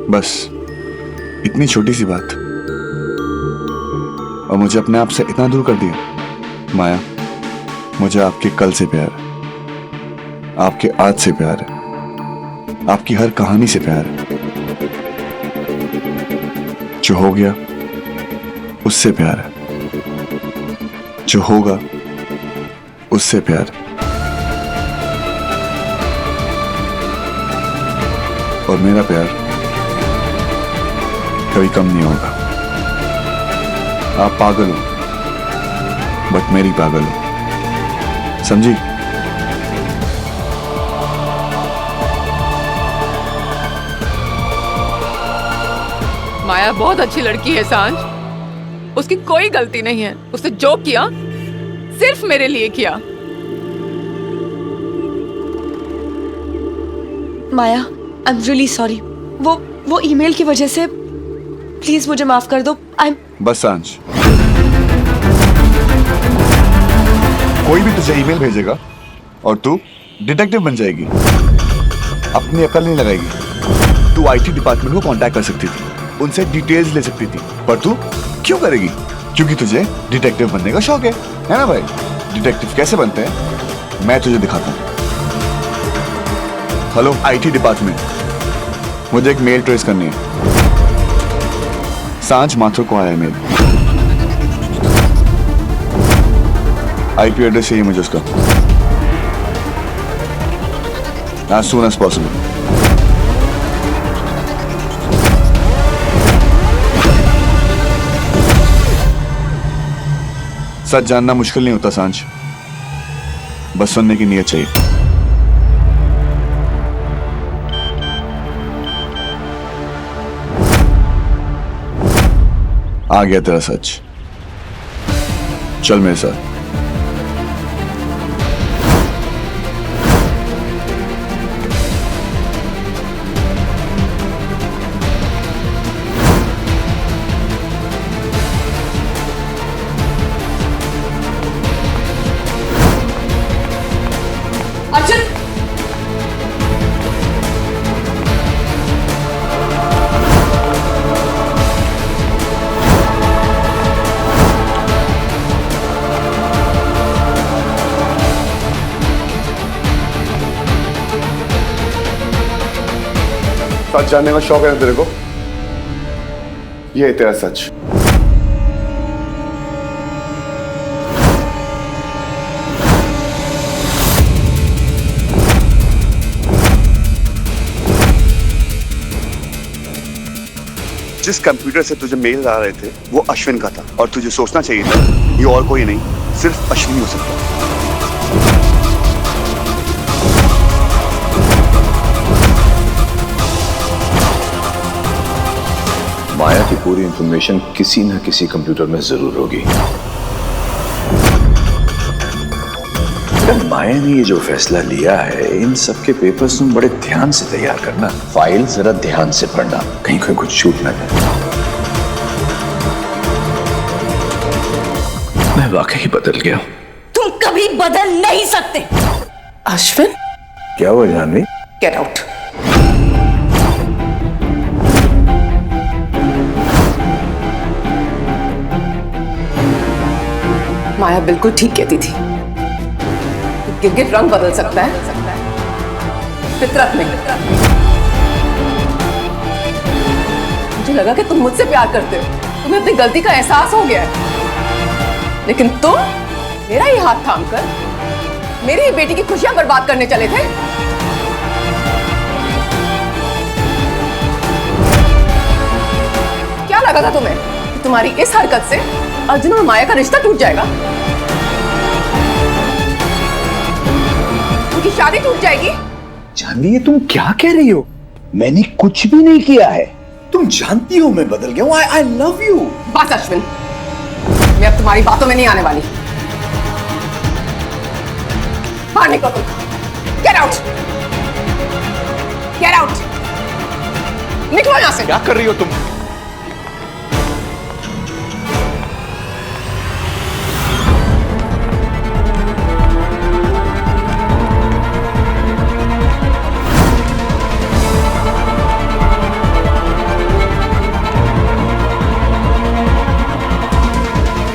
बस इतनी छोटी सी बात और मुझे अपने आप से इतना दूर कर दिया। माया, मुझे आपके कल से प्यार है, आपके आज से प्यार है, आपकी हर कहानी से प्यार है। जो हो गया उससे प्यार है, जो होगा उससे प्यार है। और मेरा प्यार कभी कम नहीं होगा। आप पागल हो बट मेरी पागल हो, समझी? माया बहुत अच्छी लड़की है सांझ, उसकी कोई गलती नहीं है। उसने जो किया सिर्फ मेरे लिए किया। माया, आई एम रियली सॉरी। वो ईमेल की वजह से प्लीज मुझे माफ कर दो। बस सांझ, कोई भी तुझे ईमेल भेजेगा और तू डिटेक्टिव बन जाएगी, अपनी अकल नहीं लगाएगी। तू आईटी डिपार्टमेंट को कांटेक्ट कर सकती थी, उनसे डिटेल्स ले सकती थी, पर तू क्यों करेगी? क्योंकि तुझे डिटेक्टिव बनने का शौक है ना भाई? डिटेक्टिव कैसे बनते हैं मैं तुझे दिखाता हूँ। हेलो आईटी डिपार्टमेंट, मुझे एक मेल ट्रेस करनी है। सांझ माथुर को आया है मेल, आईपी एड्रेस चाहिए मुझे उसका as soon as possible। सच जानना मुश्किल नहीं होता सांझ, बस सुनने की नीयत चाहिए। आ गया तेरा सच, चल मेरे साथ। अर्जुन, सच जानने का शौक है ना तेरे को? ये है तेरा सच। जिस कंप्यूटर से तुझे मेल आ रहे थे वो अश्विन का था, और तुझे सोचना चाहिए था ये और कोई नहीं, सिर्फ अश्विन हो सकता है। माया की पूरी इंफॉर्मेशन किसी न किसी कंप्यूटर में जरूर होगी। माया ने ये जो फैसला लिया है, इन सब के पेपर्स तुम बड़े ध्यान से तैयार करना, फाइल जरा ध्यान से पढ़ना, कहीं कोई कुछ छूट ना जाए। मैं वाकई बदल गया। तुम कभी बदल नहीं सकते। अश्विन, क्या हुआ जानवी? Get out. माया बिल्कुल ठीक कहती थी, गिरगिट रंग बदल सकता है, फितरत नहीं। मुझे लगा कि तुम मुझसे प्यार करते हो, तुम्हें अपनी गलती का एहसास हो गया है, लेकिन तुम मेरा ही हाथ थामकर मेरी ही बेटी की खुशियां बर्बाद करने चले थे। क्या लगा था तुम्हें कि तुम्हारी इस हरकत से अर्जुन और माया का रिश्ता टूट जाएगा, उनकी शादी टूट जाएगी? जानवी, ये तुम क्या कह रही हो? मैंने कुछ भी नहीं किया है। तुम जानती हो मैं बदल गया हूं। I love you. बस अश्विन, मैं अब तुम्हारी बातों में नहीं आने वाली। बाहर निकलो तुम। Get out, get out. निकलो यहाँ से। क्या कर रही हो तुम?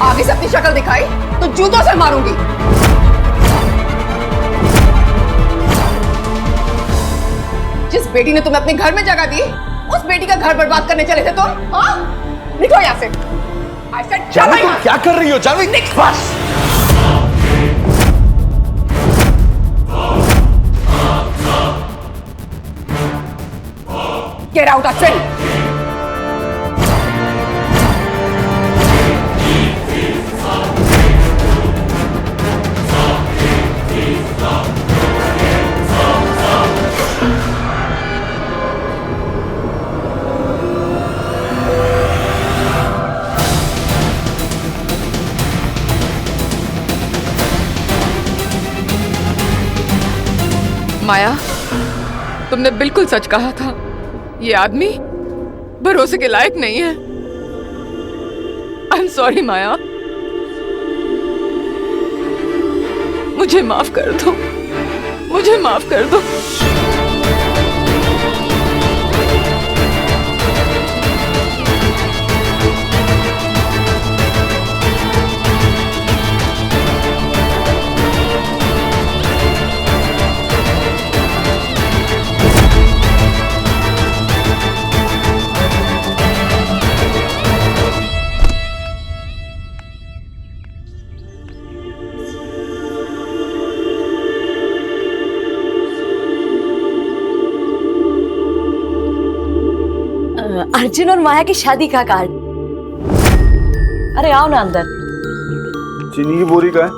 आगे से अपनी शक्ल दिखाई तो जूतों से मारूंगी। जिस बेटी ने तुम्हें अपने घर में जगह दी, उस बेटी का घर बर्बाद करने चले थे तुम? हाँ? निकलो यहाँ से। I said, चलो जानवी, तुम यहाँ से। क्या कर रही हो जानवी? बस। Get out, Ashwin! माया, तुमने बिल्कुल सच कहा था। ये आदमी भरोसे के लायक नहीं है। आई एम सॉरी माया, मुझे माफ कर दो, मुझे माफ कर दो। अर्जुन और माया की शादी का कार्ड। अरे आओ ना अंदर। चीनी की बोरी का है?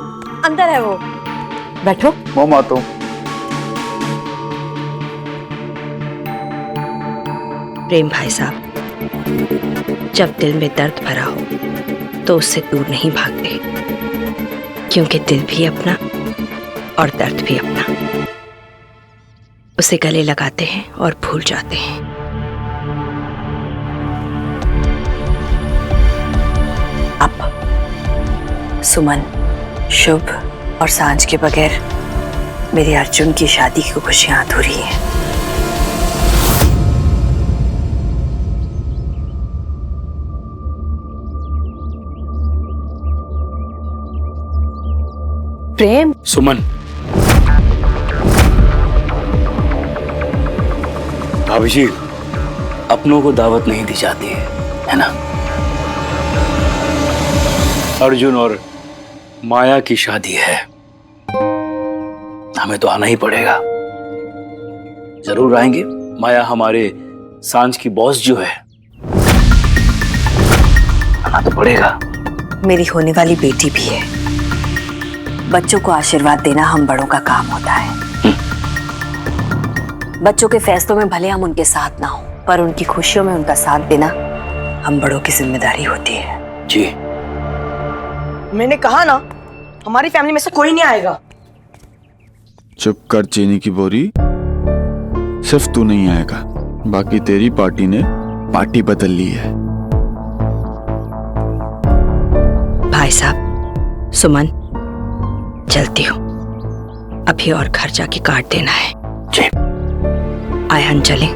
अंदर है वो, बैठो। मैं आता हूँ। प्रेम भाई साहब, जब दिल में दर्द भरा हो तो उससे दूर नहीं भागते, क्योंकि दिल भी अपना और दर्द भी अपना। उसे गले लगाते हैं और भूल जाते हैं। अब सुमन, शुभ और सांझ के बगैर मेरी अर्जुन की शादी की खुशियां अधूरी हैं। प्रेम। सुमन, भाभी जी, अपनों को दावत नहीं दी जाती है ना? अर्जुन और माया की शादी है, हमें तो आना ही पड़ेगा। जरूर आएंगे। माया हमारे सांझ की बॉस जो है, आना तो पड़ेगा। मेरी होने वाली बेटी भी है। बच्चों को आशीर्वाद देना हम बड़ों का काम होता है। बच्चों के फैसलों में भले हम उनके साथ ना हो, पर उनकी खुशियों में उनका साथ देना हम बड़ों की जिम्मेदारी होती है। जी, मैंने कहा ना, हमारी फैमिली में से कोई नहीं आएगा। चुप कर चीनी की बोरी, सिर्फ तू नहीं आएगा, बाकी तेरी पार्टी ने पार्टी बदल ली है। भाई साहब, सुमन, चलती हूँ। अभी और खर्चा की कार्ड देना है। जी। आए हम चलें।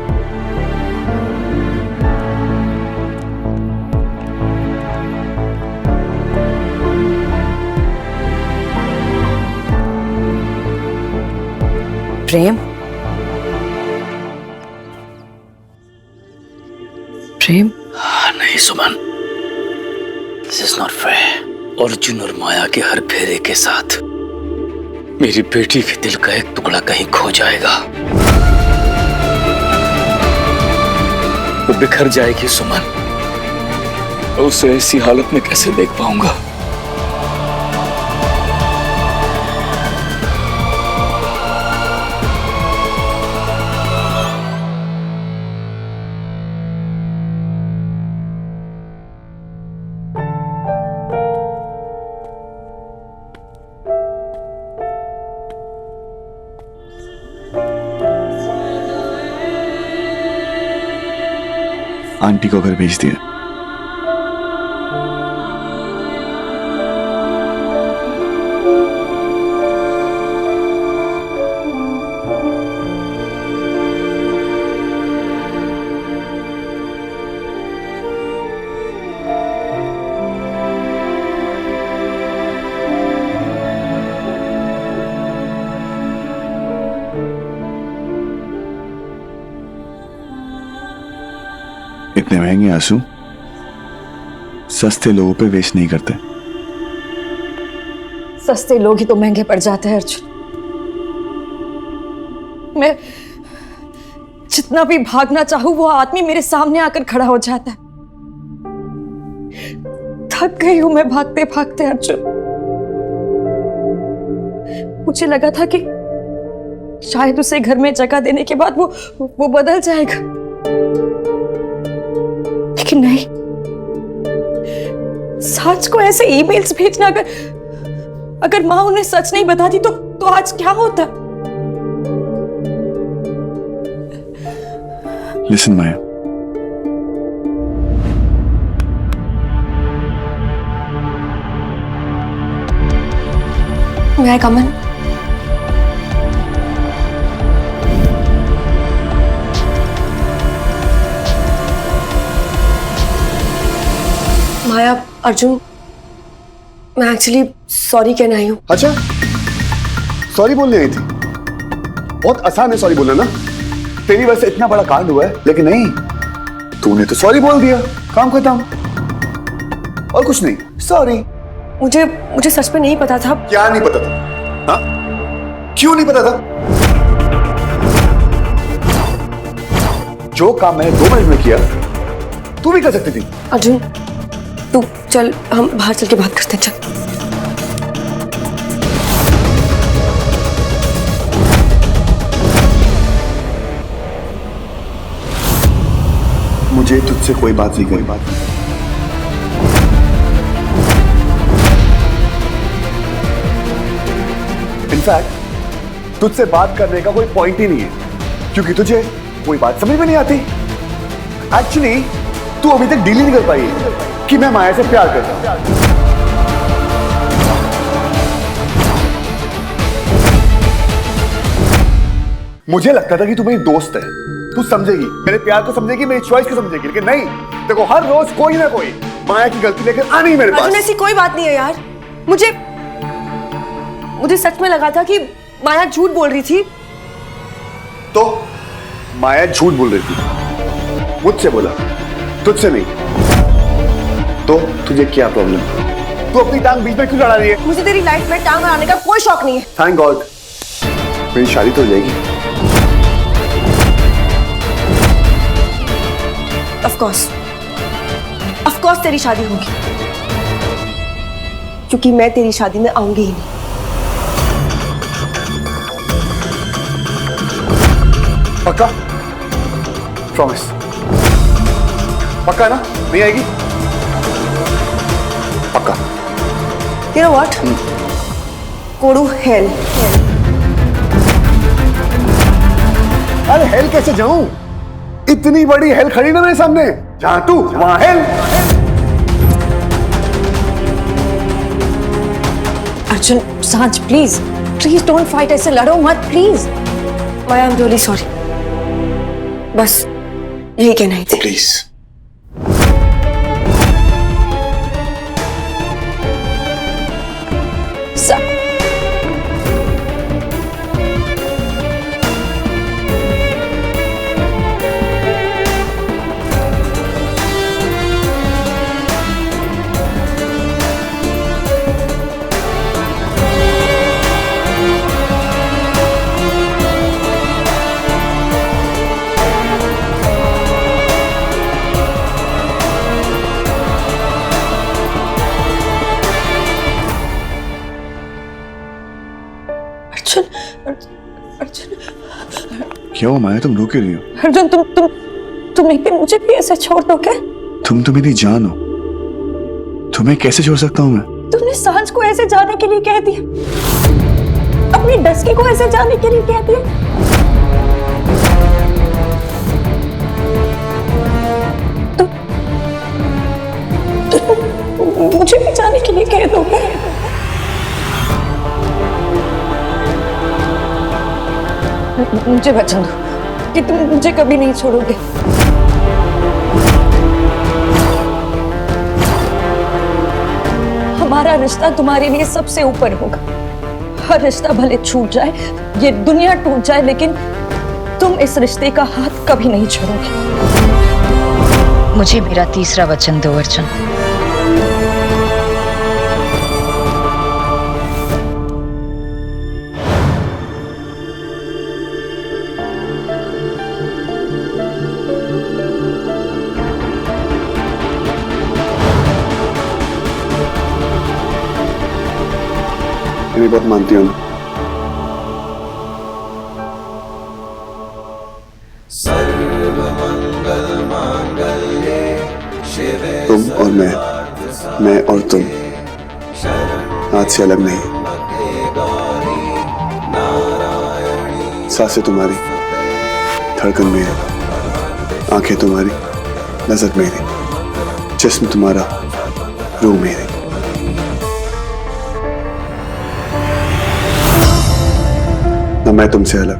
प्रेम। प्रेम। नहीं Suman, this is not fair. Arjun और माया के हर फेरे के साथ मेरी बेटी के दिल का एक टुकड़ा कहीं खो जाएगा। वो बिखर जाएगी सुमन, और उसे ऐसी हालत में कैसे देख पाऊंगा? आंटी को घर भेज दिया। इतने महंगे आंसू सस्ते लोगों पे वेस्ट नहीं करते। सस्ते लोग ही तो महंगे पड़ जाते हैं अर्जुन। मैं जितना भी भागना चाहूं वो आदमी मेरे सामने आकर खड़ा हो जाता है। थक गई हूं मैं भागते भागते अर्जुन। मुझे लगा था कि शायद उसे घर में जगह देने के बाद वो बदल जाएगा, लेकिन नहीं। सांझ को ऐसे ईमेल्स भेजना, अगर माँ उन्हें सच नहीं बताती तो आज क्या होता। लिसन माया, मैं कमन माया, अर्जुन, मैं एक्चुअली सॉरी कहने आई हूँ। अच्छा, सॉरी बोलने आई थी? बहुत आसान है सॉरी बोलना ना। तेरी वजह से इतना बड़ा कांड हुआ है, लेकिन नहीं, तूने तो सॉरी बोल दिया, काम खत्म। और कुछ नहीं, सॉरी। मुझे सच में नहीं पता था। क्या नहीं पता था? हाँ? क्यों नहीं पता था? जो काम मैंने 2 मिनट में किया तू भी कर सकती थी। अर्जुन, तू चल, हम बाहर चल के बात करते हैं। चल। मुझे तुझसे कोई बात नहीं करनी। इनफैक्ट तुझसे बात करने का कोई पॉइंट ही नहीं है, क्योंकि तुझे कोई बात समझ में नहीं आती। एक्चुअली तू अभी तक डील नहीं कर पाई कि मैं माया से प्यार करता हूं। मुझे लगता था कि तू मेरी दोस्त है, तू समझेगी, मेरे प्यार को समझेगी, मेरी चॉइस को समझेगी, लेकिन नहीं। देखो, हर रोज कोई ना कोई माया की गलती लेकर आनी मेरे पास। ऐसी कोई बात नहीं है यार। मुझे सच में लगा था कि माया झूठ बोल रही थी। तो माया झूठ बोल रही थी, मुझसे बोला, तुझसे नहीं। तो तुझे क्या प्रॉब्लम? तू अपनी टांग बीच में क्यों लड़ा रही है? मुझे तेरी लाइफ में टांग अड़ाने का कोई शौक नहीं है। थैंक गॉड, मेरी शादी तो हो जाएगी। ऑफ कोर्स तेरी शादी होगी, क्योंकि मैं तेरी शादी में आऊंगी ही नहीं। पक्का? प्रॉमिस? पक्का ना? नहीं आएगी? पक्का? You know what? Go to hell. अरे हेल कैसे जाऊं? इतनी बड़ी हेल खड़ी ना मेरे सामने, जहां तू वहां हेल। अर्जुन, सांझ, प्लीज डोंट फाइट, ऐसे लड़ो मत please. Maya, I am really sorry, बस यही कहना ही था। प्लीज। अर्जुन, क्या हुआ माया, तुम रो क्यों रही हो? अर्जुन, तुम एक दिन मुझे भी ऐसे छोड़ दोगे? तुम तो मेरी जान हो, तुम्हें कैसे छोड़ सकता हूँ मैं? तुमने सांझ को ऐसे जाने के लिए कह दिया, अपनी डस्की को ऐसे जाने के लिए कह दिया। मुझे भी जाने के लिए कह दोगे? मुझे वचन दो कि तुम मुझे कभी नहीं छोड़ोगे। हमारा रिश्ता तुम्हारे लिए सबसे ऊपर होगा। हर रिश्ता भले छूट जाए, ये दुनिया टूट जाए, लेकिन तुम इस रिश्ते का हाथ कभी नहीं छोड़ोगे। मुझे मेरा तीसरा वचन दो अर्जुन। मेरी बहुत मानती हो ना? तुम और मैं और तुम आज से अलग नहीं। सांसें तुम्हारी, धड़कन मेरी, आंखें तुम्हारी, नजर मेरी, जिस्म तुम्हारा, रूह मेरी। न मैं तुमसे अलग,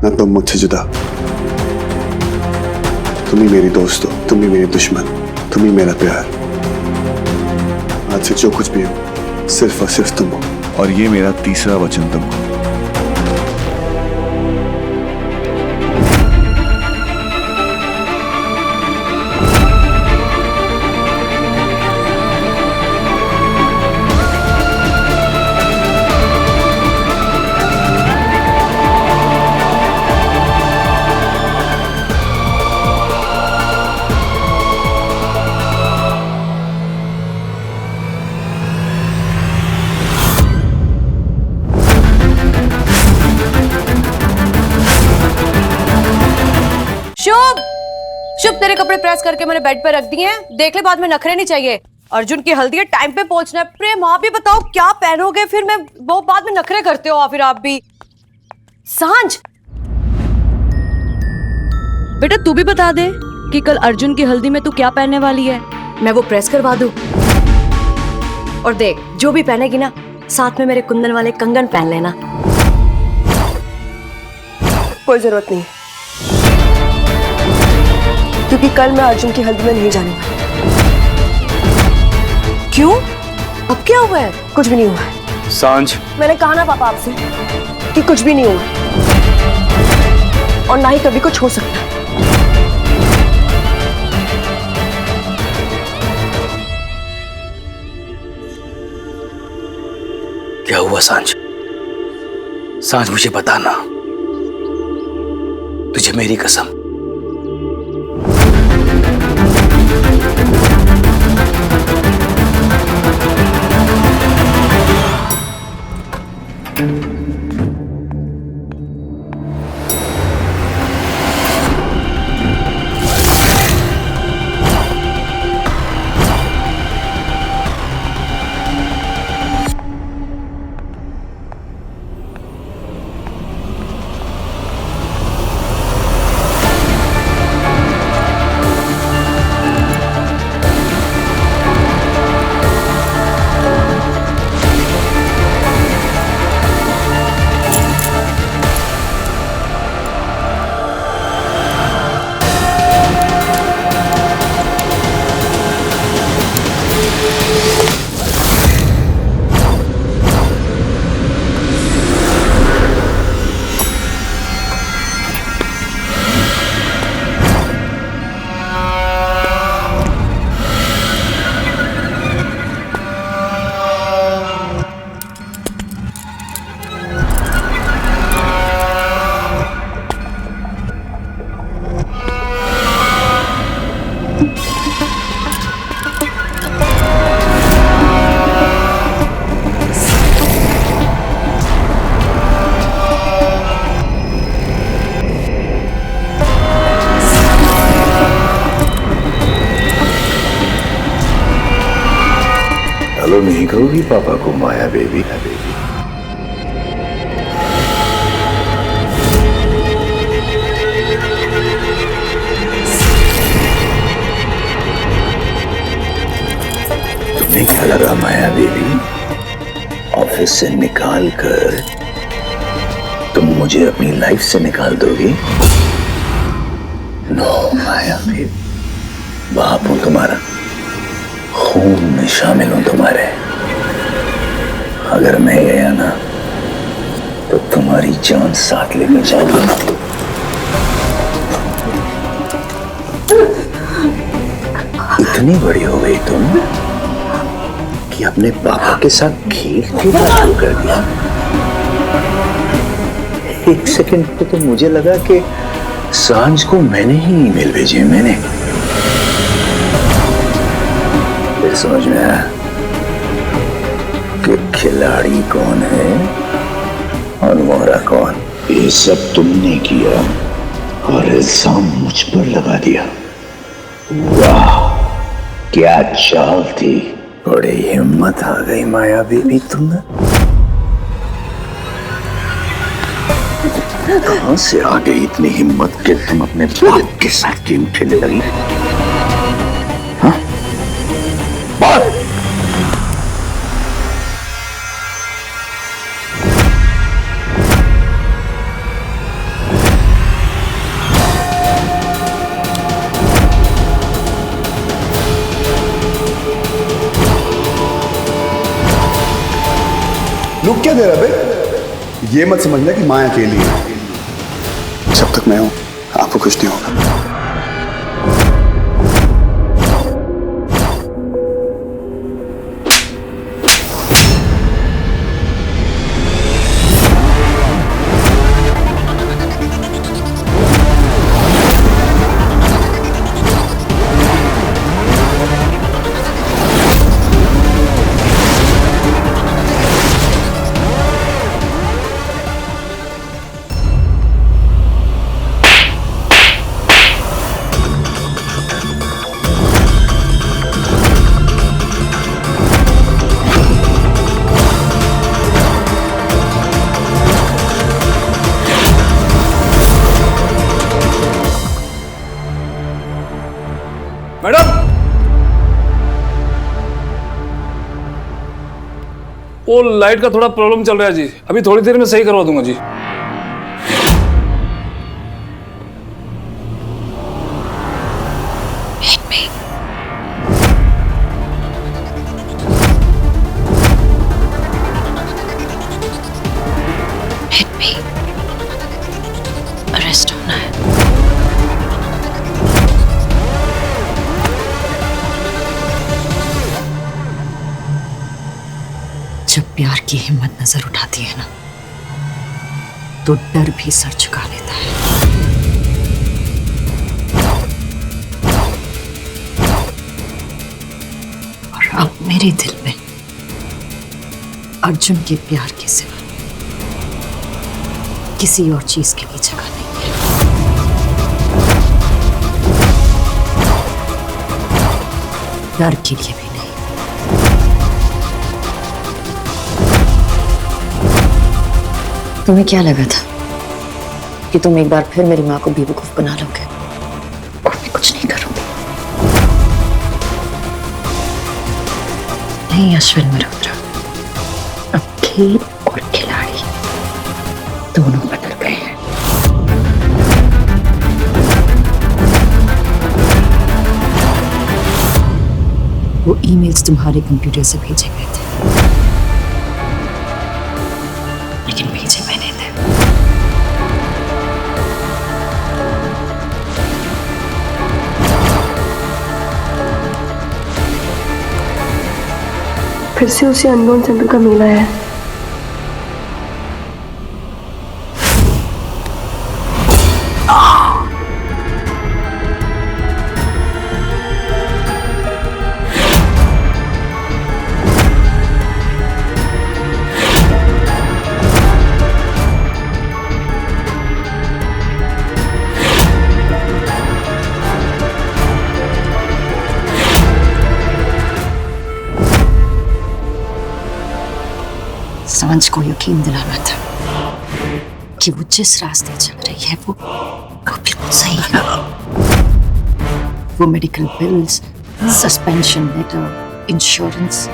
न तुम मुझसे जुदा। तुम ही मेरी दोस्त हो, तुम ही मेरी दुश्मन, तुम ही मेरा प्यार। आज से जो कुछ भी हो, सिर्फ और सिर्फ तुम हो। और ये मेरा तीसरा वचन तुमको। शुभ, शुभ तेरे कपड़े प्रेस करके मैंने बेड पर रख दिए हैं। देख ले, बाद में नखरे नहीं चाहिए। अर्जुन की हल्दी है, टाइम पे पहुंचना है। प्रेम, आप भी बताओ क्या पहनोगे? फिर मैं वो बाद में नखरे करते हो फिर आप भी। सांझ, बेटा तू भी बता दे कि कल अर्जुन की हल्दी में तू क्या पहनने वाली है। मैं वो प्रेस करवा दूं। और देख, जो भी पहनेगी ना, साथ में मेरे कुंदन वाले कंगन पहन लेना। कोई जरूरत नहीं, क्योंकि कल मैं अर्जुन की हल्दी में नहीं जाने वाली। क्यों? अब क्या हुआ है? कुछ भी नहीं हुआ है। सांझ, मैंने कहा ना पापा आपसे कि कुछ भी नहीं हुआ और ना ही कभी कुछ हो सकता। क्या हुआ सांझ? सांझ मुझे बताना, तुझे मेरी कसम। हेलो नहीं कहोगी पापा को माया बेबी? तुम्हें क्या लगा माया बेबी, ऑफिस से निकाल कर तुम मुझे अपनी लाइफ से निकाल दोगी? नो माया बेबी, बाप हूं तुम्हारा, खून में शामिल हूं तुम्हारे। अगर मैं गया ना तो तुम्हारी जान साथ लेकर जाऊंगा। इतनी बड़ी हो गई तुम कि अपने पापा के साथ खेल खेलना शुरू कर दिया। एक सेकंड पे तो मुझे लगा कि सांझ को मैंने ही ईमेल भेजी, मैंने। फिर समझ में आया कि खिलाड़ी कौन है और मोहरा कौन। ये सब तुमने किया और इल्जाम मुझ पर लगा दिया। वाह, क्या चाल थी, बड़ी हिम्मत आ गई माया बेबी तुम्हें। कहां से आ गई इतनी हिम्मत कि तुम अपने बाप के साथ गेम खेलने लगी? हाँ? बात लुक क्या दे रहा बे? ये मत समझना कि माया के लिए। जब तक मैं हूं आपको कुछ नहीं होगा। मैडम, वो लाइट का थोड़ा प्रॉब्लम चल रहा है जी, अभी थोड़ी देर में सही करवा दूंगा जी। अरेस्ट होना है। जब प्यार की हिम्मत नजर उठाती है ना, तो डर भी सर झुका लेता है। और अब मेरे दिल में अर्जुन के प्यार के सिवा किसी और चीज के लिए जगह नहीं है। डर के लिए भी नहीं। तुम्हें क्या लगा था कि तुम एक बार फिर मेरी माँ को बेवकूफ बना लोगे और मैं कुछ नहीं करूंगी? नहीं अश्विन मल्होत्रा, अब खेल और खिलाड़ी दोनों बदल गए हैं। वो ईमेल्स तुम्हारे कंप्यूटर से भेजे गए थे, लेकिन भेजे मैंने थे। फिर से उसी अननोन सेंटर का मेला है। सांझ को यकीन दिलाना था कि वो जिस रास्ते चल रही है वो बिल्कुल सही है। वो medical bills, suspension letter, insurance,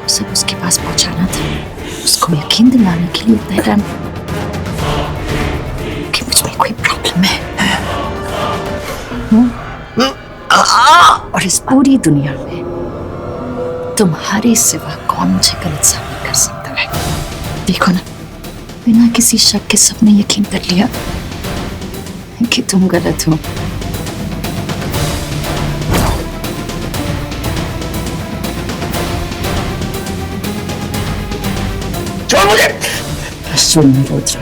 सिर्फ उसके पास पहुंचाना था, उसको यकीन दिलाने के लिए उतना टाइम कि मुझ में कोई प्रॉब्लम है। और इस पूरी दुनिया में तुम्हारे सिवा कौन मुझे गलत साबित कर सकता है? देखो ना, बिना किसी शक के सबने यकीन कर लिया कि तुम गलत हो। छोड़ मुझे। अश्विन मल्होत्रा,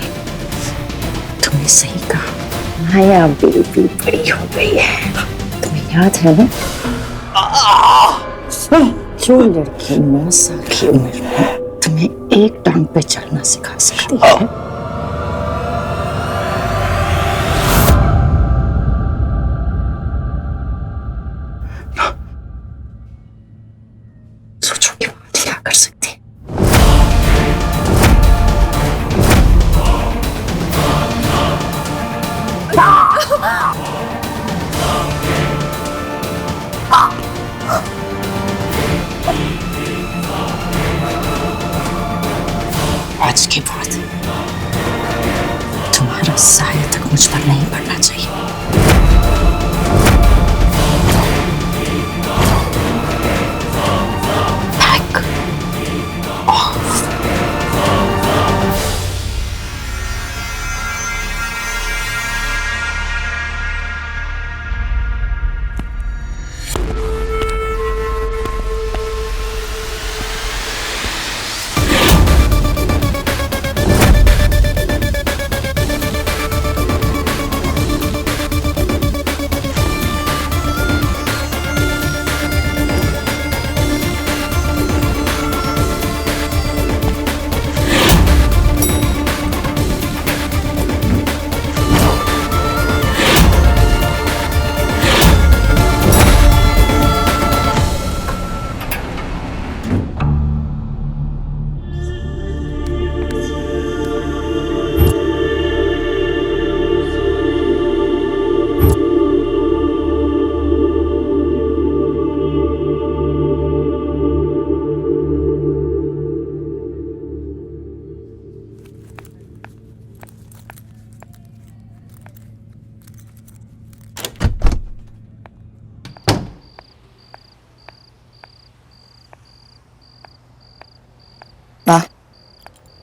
तुमने सही कहा, माया बिल्कुल बड़ी हो गई है। तुम्हें याद है ना, जो लड़की 9 साल की उम्र में तुम्हें एक टांग पे चलना सिखा सकती है, सोचो कि वो क्या कर सकती है। आज के बाद तुम्हारा साया तक मुझ पर नहीं पड़ना चाहिए। Back off.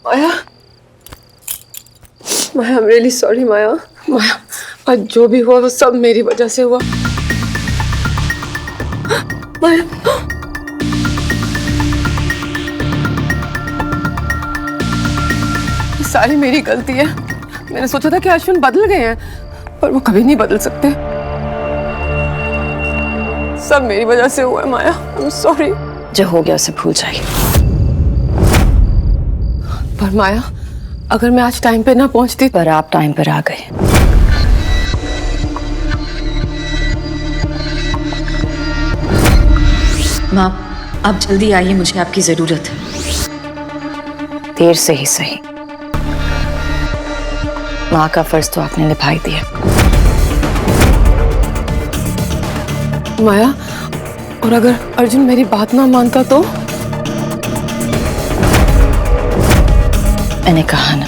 Maya, Maya, I'm really sorry माया। माया, आज जो भी हुआ वो सब मेरी वजह से हुआ। माया, ये सारी मेरी गलती है। मैंने सोचा था कि अश्विन बदल गए हैं, पर वो कभी नहीं बदल सकते। सब मेरी वजह से हुआ है माया। I'm sorry। जो हो गया उसे भूल जाइए। पर माया, अगर मैं आज टाइम पे ना पहुंचती। पर आप टाइम पर आ गए। माँ, आप जल्दी आइए, मुझे आपकी जरूरत है। देर से ही सही, माँ का फर्ज तो आपने निभाई दिया। माया, और अगर अर्जुन मेरी बात ना मानता तो? मैंने कहा ना,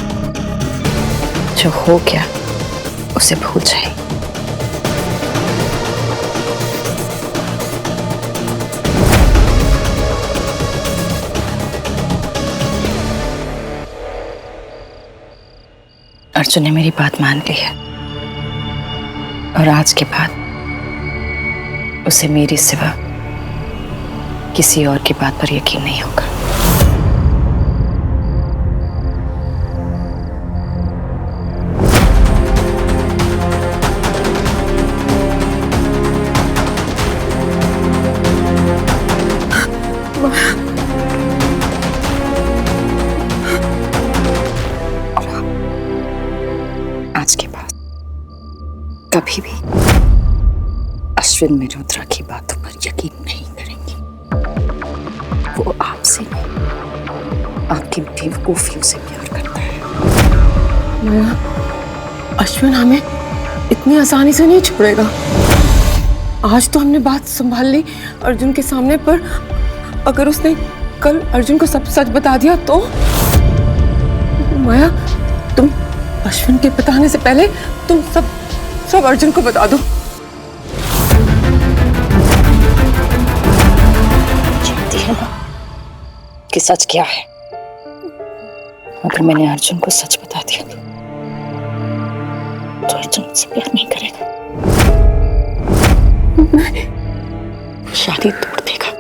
जो हो गया उसे भूल जाइए। अर्जुन ने मेरी बात मान ली है और आज के बाद उसे मेरी सिवा किसी और की बात पर यकीन नहीं होगा। आज के बाद कभी भी अश्विन मल्होत्रा की बातों पर यकीन नहीं करेंगी। वो आपसे नहीं, आपकी बेवकूफियों से प्यार करता है। माया, अश्विन हमें इतनी आसानी से नहीं छोड़ेगा। आज तो हमने बात संभाल ली अर्जुन के सामने, पर अगर उसने कल अर्जुन को सब सच बता दिया तो? माया, तुम अश्विन के बताने से पहले तुम सब अर्जुन को बता दो। जानती है ना कि सच क्या है? अगर मैंने अर्जुन को सच बता दिया तो अर्जुन मुझसे प्यार नहीं करेगा, शादी तोड़ देगा।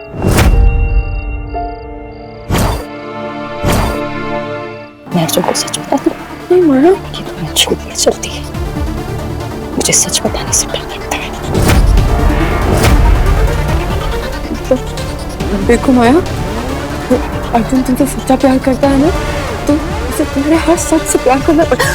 मैं अर्जुन को सच बता दूं? नहीं माया, ये तुम्हें झूठ में चलती है। मुझे सच बताने से डर लगता है। देखो माया, अर्जुन तुमसे सच्चा प्यार करता है ना, तो उसे तुम्हारे हर सच से प्यार करना पड़ेगा।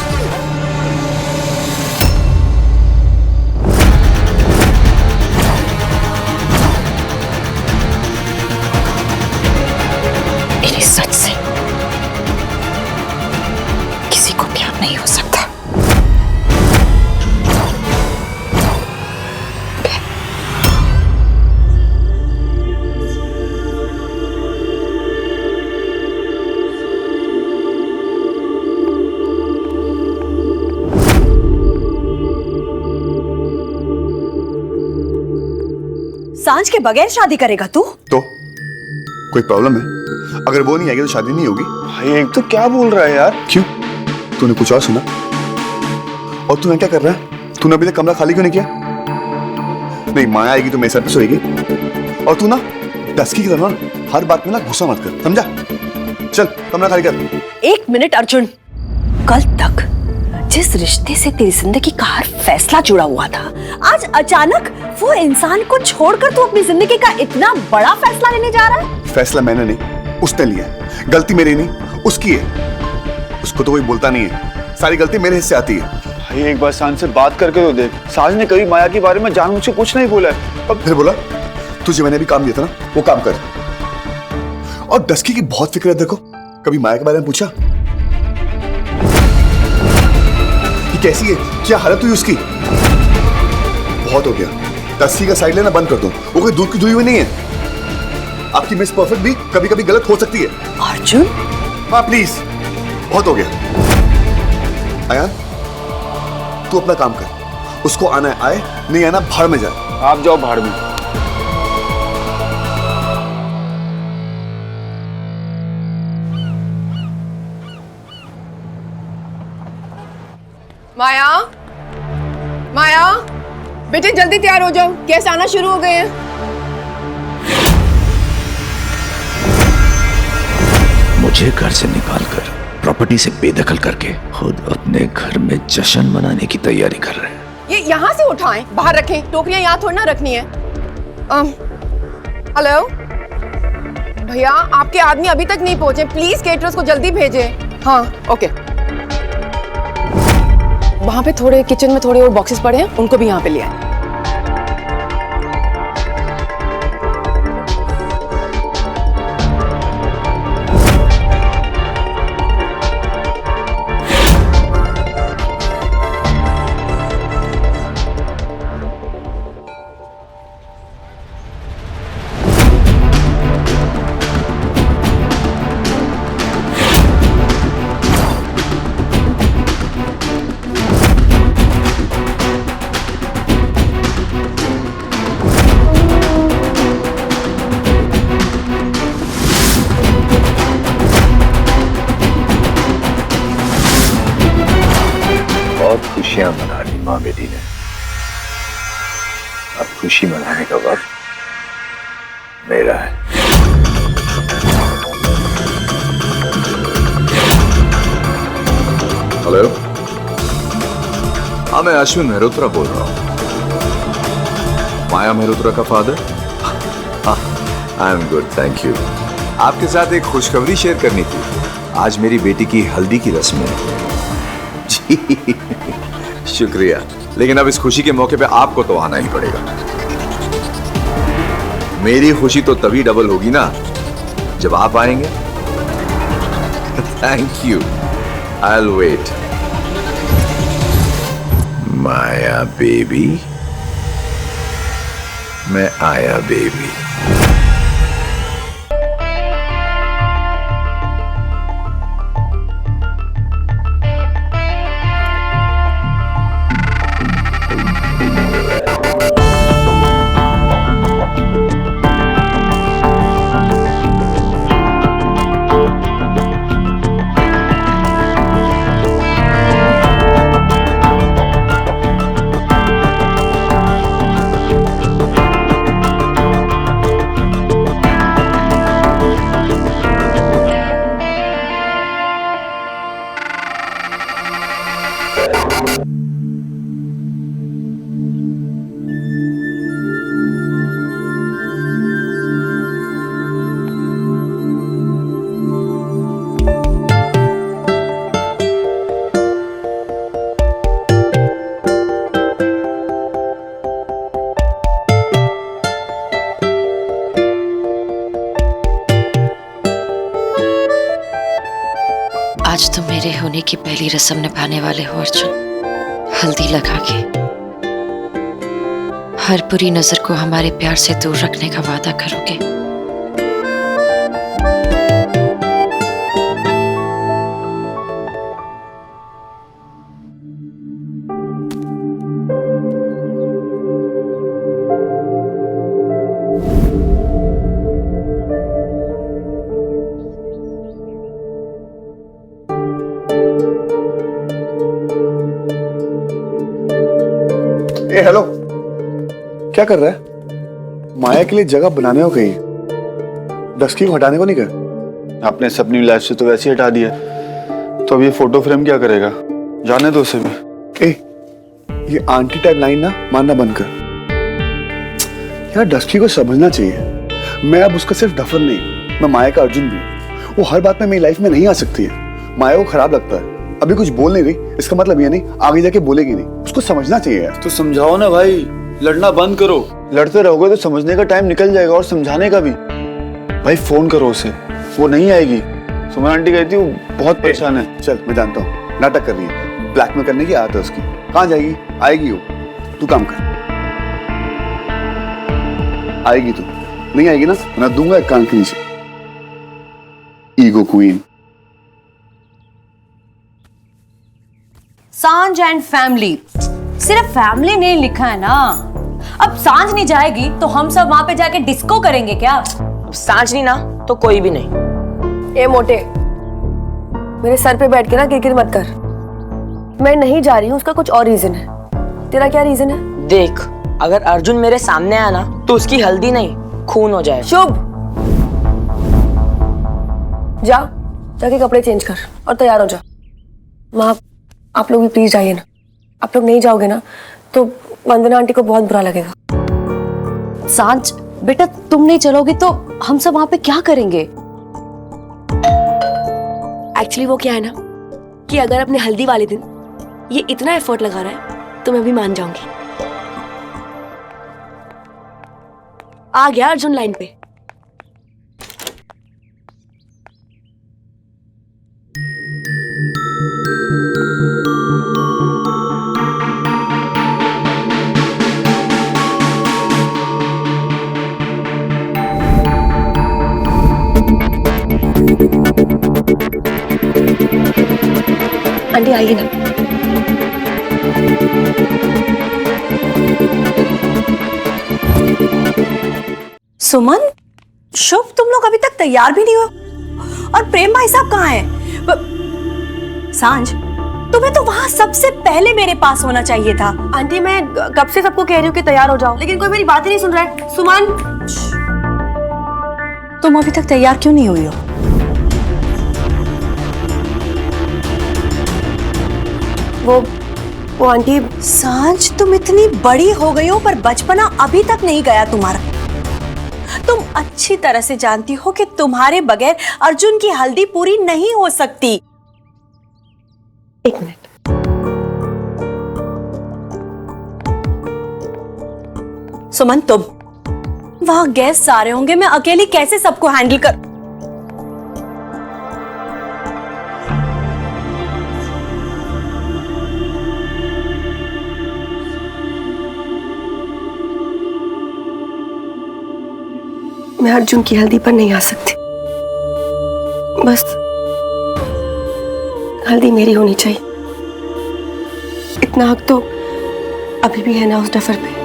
मेरे सच से किसी को प्यार नहीं हो सकता। सांझ के बगैर शादी करेगा तू? तो कोई प्रॉब्लम है? अगर वो नहीं आएगी तो शादी नहीं होगी। भाई एक तो क्या बोल रहा है यार? क्यों? तूने कुछ और सुना? और तूने क्या कर रहा है? तूने अभी तक कमरा खाली क्यों नहीं किया? नहीं, माया आएगी तो मेरे साथ सोएगी। और तू ना डस्की की तरह हर बात में ना गुस्सा मत कर, समझा? चल कमरा खाली कर। एक मिनट अर्जुन, कल तक जिस रिश्ते से तेरी जिंदगी का हर फैसला जुड़ा हुआ था, आज अचानक वो इंसान को छोड़कर तू अपनी जिंदगी का इतना बड़ा फैसला लेने जा रहा है? फैसला मैंने नहीं, उसने लिया है। गलती मेरी नहीं, उसकी है। उसको तो कोई बोलता नहीं है, सारी गलती मेरे हिस्से आती है। भाई एक बार सांझ से बात करके तो देख। सांझ ने कभी माया के बारे में जानबूझ के कुछ नहीं बोला है। अब फिर बोला? तुझे मैंने भी काम दिया था ना, वो काम कर। और डस्की की बहुत फिक्र है, देखो कभी माया के बारे में पूछा कि कैसी है, क्या हालत हुई उसकी? बहुत हो गया, डस्की का साइड लेना बंद कर दो। वो कोई दूध की धुई हुई नहीं है। आपकी मिस परफेक्ट भी कभी कभी गलत हो सकती है। अर्जुन, हाँ प्लीज, बहुत हो गया। आयान, तू अपना काम कर। उसको आना है आए, नहीं आना भाड़ में जाए। आप जाओ भाड़ में। माया, माया, बेटे जल्दी तैयार हो जाओ, गेस्ट आना शुरू हो गए हैं। मुझे घर से निकालकर प्रॉपर्टी से बेदखल करके खुद अपने घर में जश्न मनाने की तैयारी कर रहे हैं। ये यहाँ से उठाएं, बाहर रखें। टोकरियां यहाँ थोड़ी ना रखनी है। हेलो भैया, आपके आदमी अभी तक नहीं पहुंचे, प्लीज केटरर्स को जल्दी भेजें। हाँ ओके। वहां पे थोड़े किचन में थोड़े और बॉक्सेस पड़े हैं, उनको भी यहाँ पे ले आए। खुशियां मना ली माँ बेटी ने। अब खुशी मनाने का वक्त मेरा है। हेलो, हाँ मैं अश्विन मेहरोत्रा बोल रहा हूँ। माया मेहरोत्रा का father. I am good, thank you. आपके साथ एक खुशखबरी शेयर करनी थी। आज मेरी बेटी की हल्दी की रस्म है। जी शुक्रिया, लेकिन अब इस खुशी के मौके पे आपको तो आना ही पड़ेगा। मेरी खुशी तो तभी डबल होगी ना जब आप आएंगे। Thank you, I will wait. Maya baby, मैं आया बेबी। होने की पहली रस्म निभाने वाले हो अर्जुन। हल्दी लगा के हर बुरी नजर को हमारे प्यार से दूर रखने का वादा करोगे। ए हेलो, क्या कर रहा है? माया के लिए जगह बनाने हो कहीं, डस्की को हटाने को नहीं कर? आपने सब अपनी लाइफ से तो वैसे ही हटा दिया, तो अब ये फोटो फ्रेम क्या करेगा? जाने दो उसे भी। ए, ये आंटी टाइप लाइन ना मानना बंद कर यार। डस्की को समझना चाहिए मैं अब उसका सिर्फ डफर नहीं, मैं माया का अर्जुन भी हूँ। वो हर बात में मेरी लाइफ में नहीं आ सकती है। माया को खराब लगता है, अभी कुछ बोल नहीं रही, इसका मतलब ये नहीं आगे जाके बोलेगी नहीं। उसको समझना चाहिए यार। तो समझाओ ना भाई, लड़ना बंद करो। लड़ते रहोगे तो समझने का टाइम निकल जाएगा और समझाने का भी। भाई फोन करो उसे, वो नहीं आएगी। सुमन आंटी कहती वो बहुत परेशान है। चल मैं जानता हूँ नाटक कर रही है, ब्लैकमेल करने की आदत है उसकी। कहाँ जाएगी? आएगी वो, तू काम कर। आएगी तू, नहीं आएगी ना मैं दूंगा एक कान के नीचे। Ego queen. सांझ एंड फैमिली, सिर्फ फैमिली नहीं लिखा है ना। अब सांझ नहीं जाएगी तो हम सब वहां पे जाके डिस्को करेंगे क्या? अब सांझ नहीं ना तो कोई भी नहीं। ए मोटे, मेरे सर पे बैठ के ना किरकिर मत कर। मैं नहीं जा रही हूँ, उसका कुछ और रीजन है। तेरा क्या रीजन है? देख, अगर अर्जुन मेरे सामने आया ना तो उसकी हल्दी नहीं खून हो जाए। शुभ, जा जाके कपड़े चेंज कर और तैयार हो जा। माँ, आप लोग भी प्लीज जाइए ना। आप लोग नहीं जाओगे ना तो वंदना आंटी को बहुत बुरा लगेगा। सांझ बेटा, तुम नहीं चलोगे तो हम सब वहां पे क्या करेंगे? एक्चुअली वो क्या है ना कि अगर अपने हल्दी वाले दिन ये इतना एफर्ट लगा रहा है तो मैं भी मान जाऊंगी। आ गया अर्जुन लाइन पे। आंटी आइए ना। सुमन, शुभ, तुम लोग अभी तक तैयार भी नहीं हो और प्रेम भाई साहब कहाँ हैं? सांझ, तुम्हें तो वहां सबसे पहले मेरे पास होना चाहिए था। आंटी मैं कब से सबको कह रही हूँ कि तैयार हो जाओ, लेकिन कोई मेरी बात ही नहीं सुन रहा है। सुमन, तुम अभी तक तैयार क्यों नहीं हुई हो? वो आंटी। सांझ, तुम इतनी बड़ी हो गई हो पर बचपना अभी तक नहीं गया तुम्हारा। तुम अच्छी तरह से जानती हो कि तुम्हारे बगैर अर्जुन की हल्दी पूरी नहीं हो सकती। एक मिनट। सुमन, तुम वहां गेस्ट आ रहे होंगे, मैं अकेली कैसे सबको हैंडल कर। मैं अर्जुन की हल्दी पर नहीं आ सकती। बस हल्दी मेरी होनी चाहिए। इतना हक तो अभी भी है ना उस डफर पे।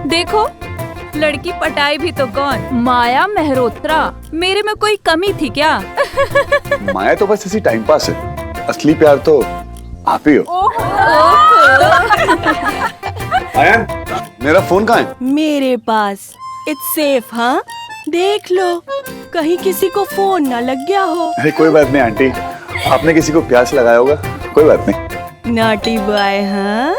देखो, लड़की पटाई भी तो कौन? माया मेहरोत्रा। मेरे में कोई कमी थी क्या? माया तो बस इसी टाइम पास है, असली प्यार तो आप ही हो। आयन, मेरा फोन कहाँ है? मेरे पास। It's safe. हाँ, देख लो कहीं किसी को फोन ना लग गया हो। अरे कोई बात नहीं आंटी, आपने किसी को प्यार से लगाया होगा, कोई बात नहीं। Naughty boy. हाँ,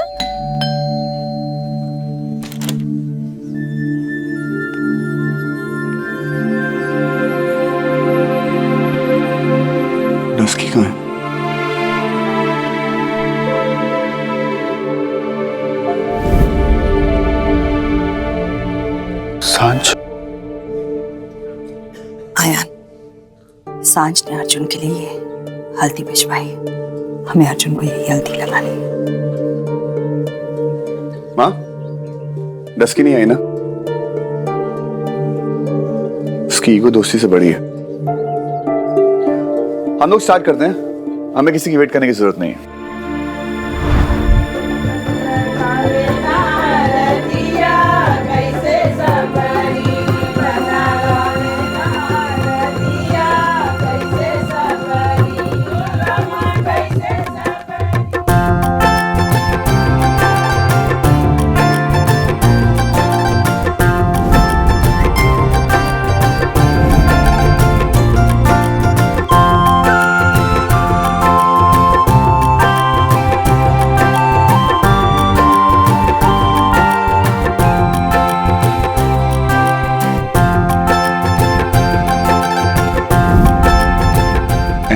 सांझ ने अर्जुन के लिए हल्दी भिजवाई। हमें अर्जुन को यही हल्दी लगानी है। माँ, डस्की नहीं आई ना? उसकी ईगो दोस्ती से बड़ी है। हम लोग स्टार्ट करते हैं, हमें किसी की वेट करने की जरूरत नहीं है।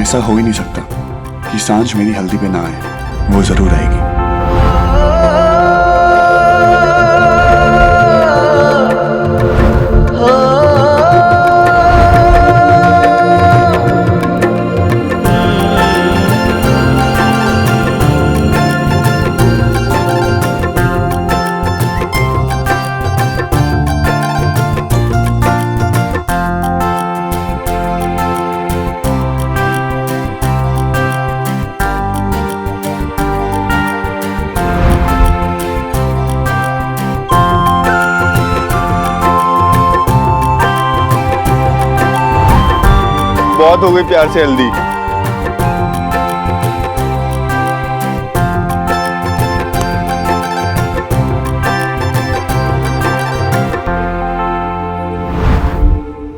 ऐसा हो ही नहीं सकता कि सांझ मेरी हल्दी पे ना आए। वो जरूर आएगी। बहुत हो गई प्यार से हल्दी।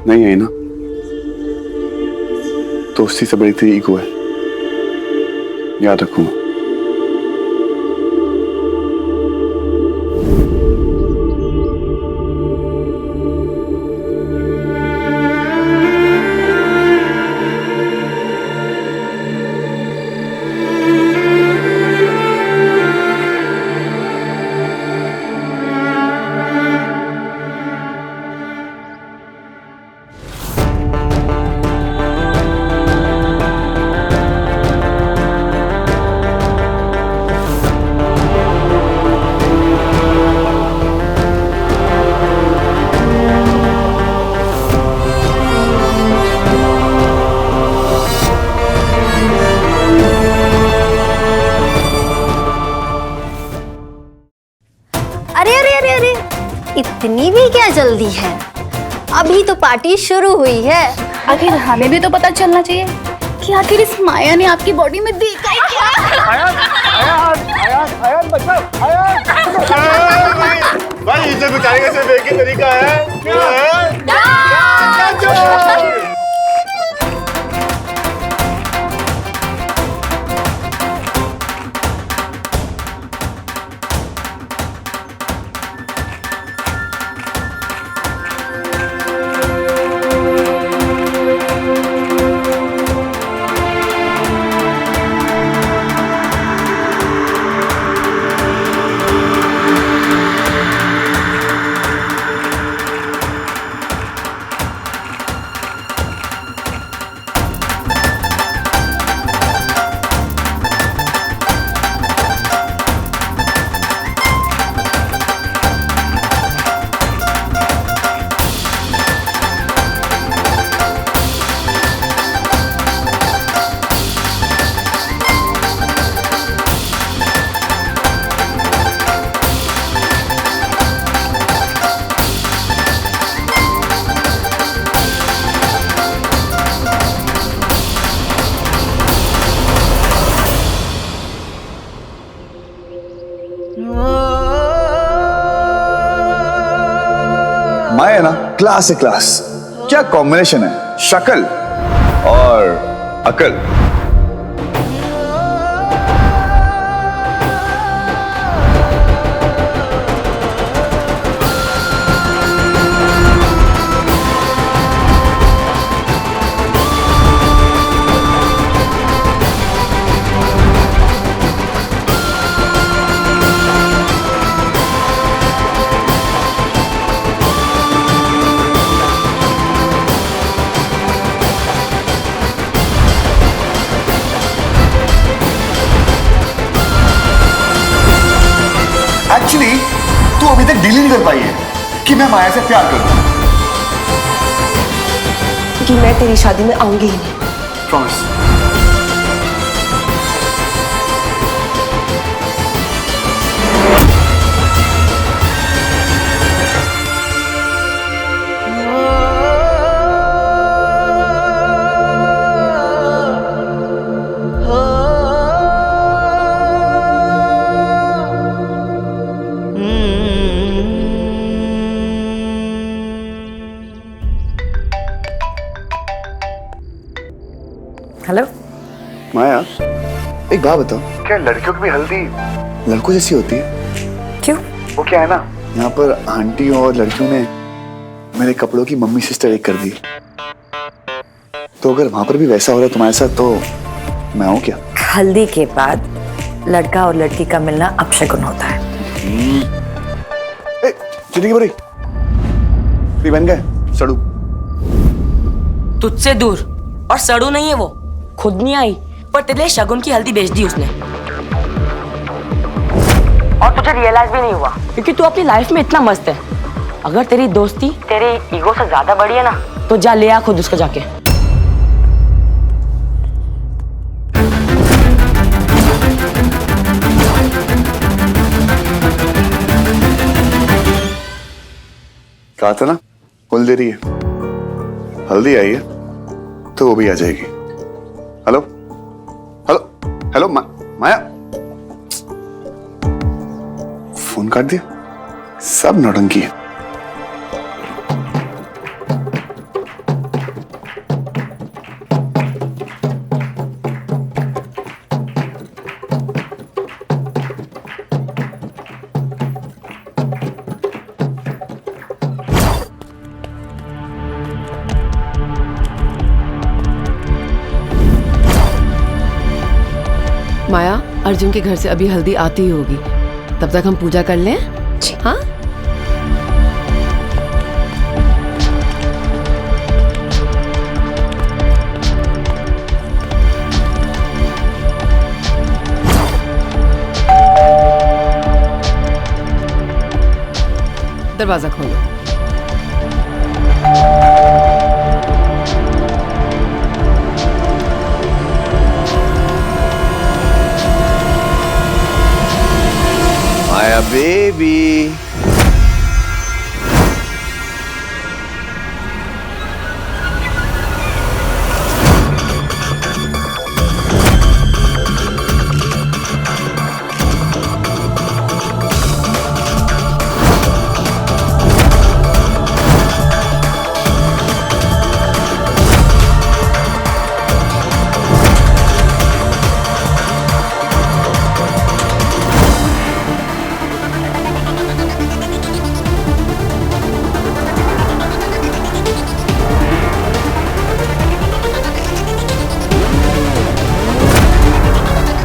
नहीं आई ना? दोस्ती से बड़ी तेरी ईगो है, याद रखूंगा। इतनी भी क्या जल्दी है? अभी तो पार्टी शुरू हुई है। आखिर हमें भी तो पता चलना चाहिए कि आखिर इस माया ने आपकी बॉडी में देखा क्या? भाई इसे बेचारे का सिर्फ एक ही तरीका है। क्या है? माया ना क्लास है क्लास। क्या कॉम्बिनेशन है, शक्ल और अकल। आंटी, तू अभी तक डील ही नहीं कर पाई है कि मैं माया से प्यार करता हूँ। कि मैं तेरी शादी में आऊंगी ही नहीं। प्रॉमिस। हेलो माया, एक बात बताओ, क्या लड़कियों की भी हल्दी लड़कों जैसी होती है? क्यों? वो क्या है ना, यहाँ पर आंटी और लड़कियों ने मेरे कपड़ों की मम्मी सिस्टर एक कर दी, तो अगर वहां पर भी वैसा हो रहा है तुम्हारे साथ तो मैं आऊँ क्या? हल्दी के बाद लड़का और लड़की का मिलना अपशगुन होता है। चिड़ी बुरी बन गए सड़ू। तुझसे दूर, और सड़ू नहीं है वो, खुद नहीं आई पर तेरे लिए शगुन की हल्दी बेच दी उसने, और तुझे रियलाइज भी नहीं हुआ क्योंकि तू अपनी लाइफ में इतना मस्त है। अगर तेरी दोस्ती तेरे ईगो से ज्यादा बड़ी है ना तो जा ले आ खुद उसको जाके। कहा था ना फुल दे रही है, हल्दी आई है तो वो भी आ जाएगी। हेलो हेलो हेलो माया, फोन काट दिया, सब नौटंकी है। माया, अर्जुन के घर से अभी हल्दी आती ही होगी, तब तक हम पूजा कर लें। हाँ, दरवाजा खोलो। माया बेबी,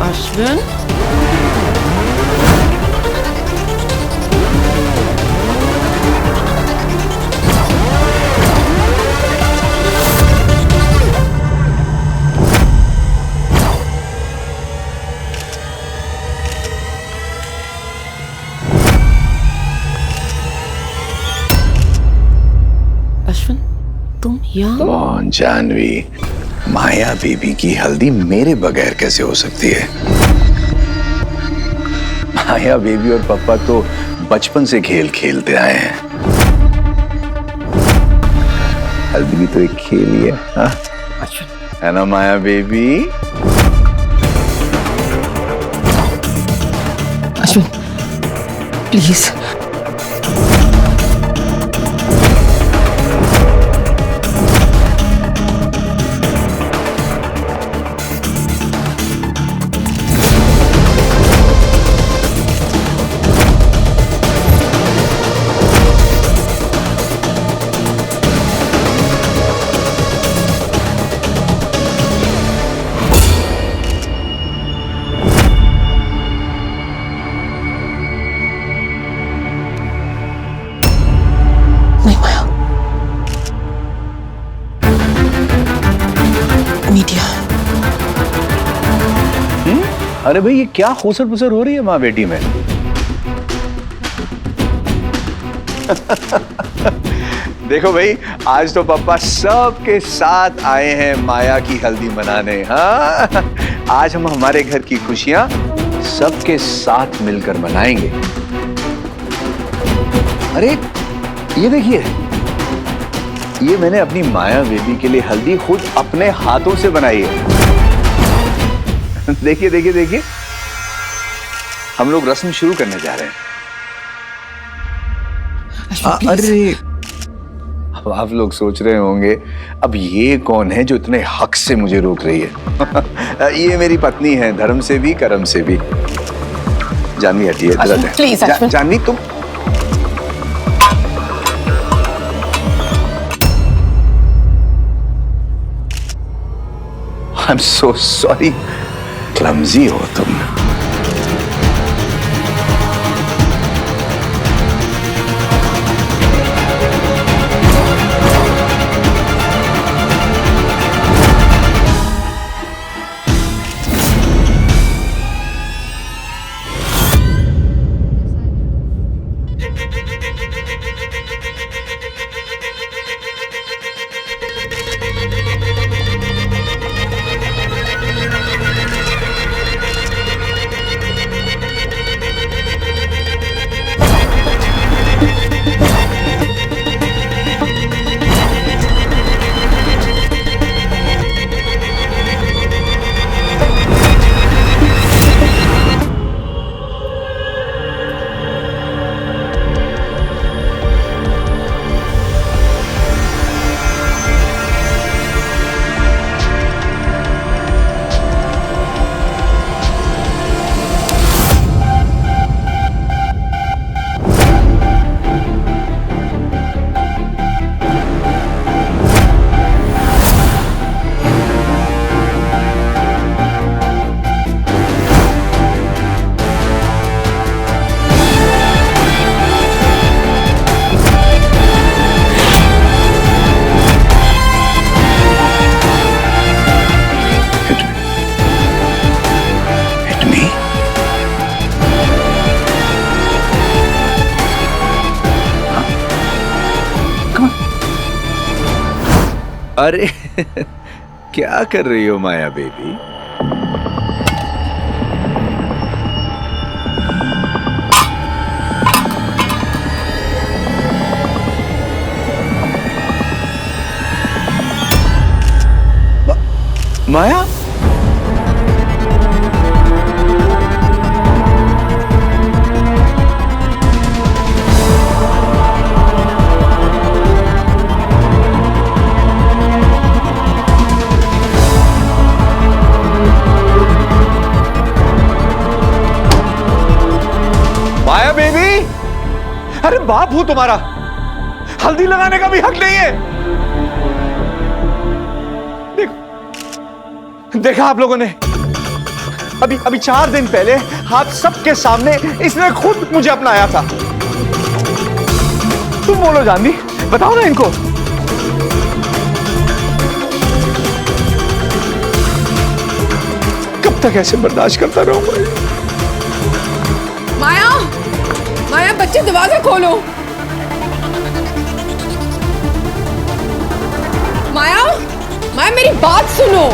अश्विन, अश्विन, तुम यहाँ? कौन जानवी, माया बेबी की हल्दी मेरे बगैर कैसे हो सकती है? माया बेबी और पापा तो बचपन से खेल खेलते आए हैं, हल्दी भी तो एक खेल ही है, हाँ? है ना माया बेबी? अश्विन, प्लीज। मीडिया। अरे भाई, ये क्या खुसर पुसर हो रही है माँ बेटी में? देखो भाई, आज तो पापा सबके साथ आए हैं माया की हल्दी मनाने। हाँ, आज हम हमारे घर की खुशियां सबके साथ मिलकर मनाएंगे। अरे ये देखिए, ये मैंने अपनी माया बेबी के लिए हल्दी खुद अपने हाथों से बनाई है। देखिए देखिए देखिए, हम लोग रस्म शुरू करने जा रहे हैं। अरे अब आप लोग सोच रहे होंगे अब ये कौन है जो इतने हक से मुझे रोक रही है। ये मेरी पत्नी है, धर्म से भी कर्म से भी। जानवी हटिए, प्लीज जानवी तुम। I am so sorry, clumsy हो तुम। अरे क्या कर रही हो माया बेबी? माया, माया बेबी, अरे बाप हूं तुम्हारा, हल्दी लगाने का भी हक नहीं है। देखा आप लोगों ने, अभी 4 दिन पहले आप सबके सामने इसने खुद मुझे अपनाया था। तुम बोलो जानवी, बताओ ना इनको। कब तक ऐसे बर्दाश्त करता रहूंगा? माया, माया बच्चे दरवाजा खोलो। माया, माया मेरी बात सुनो।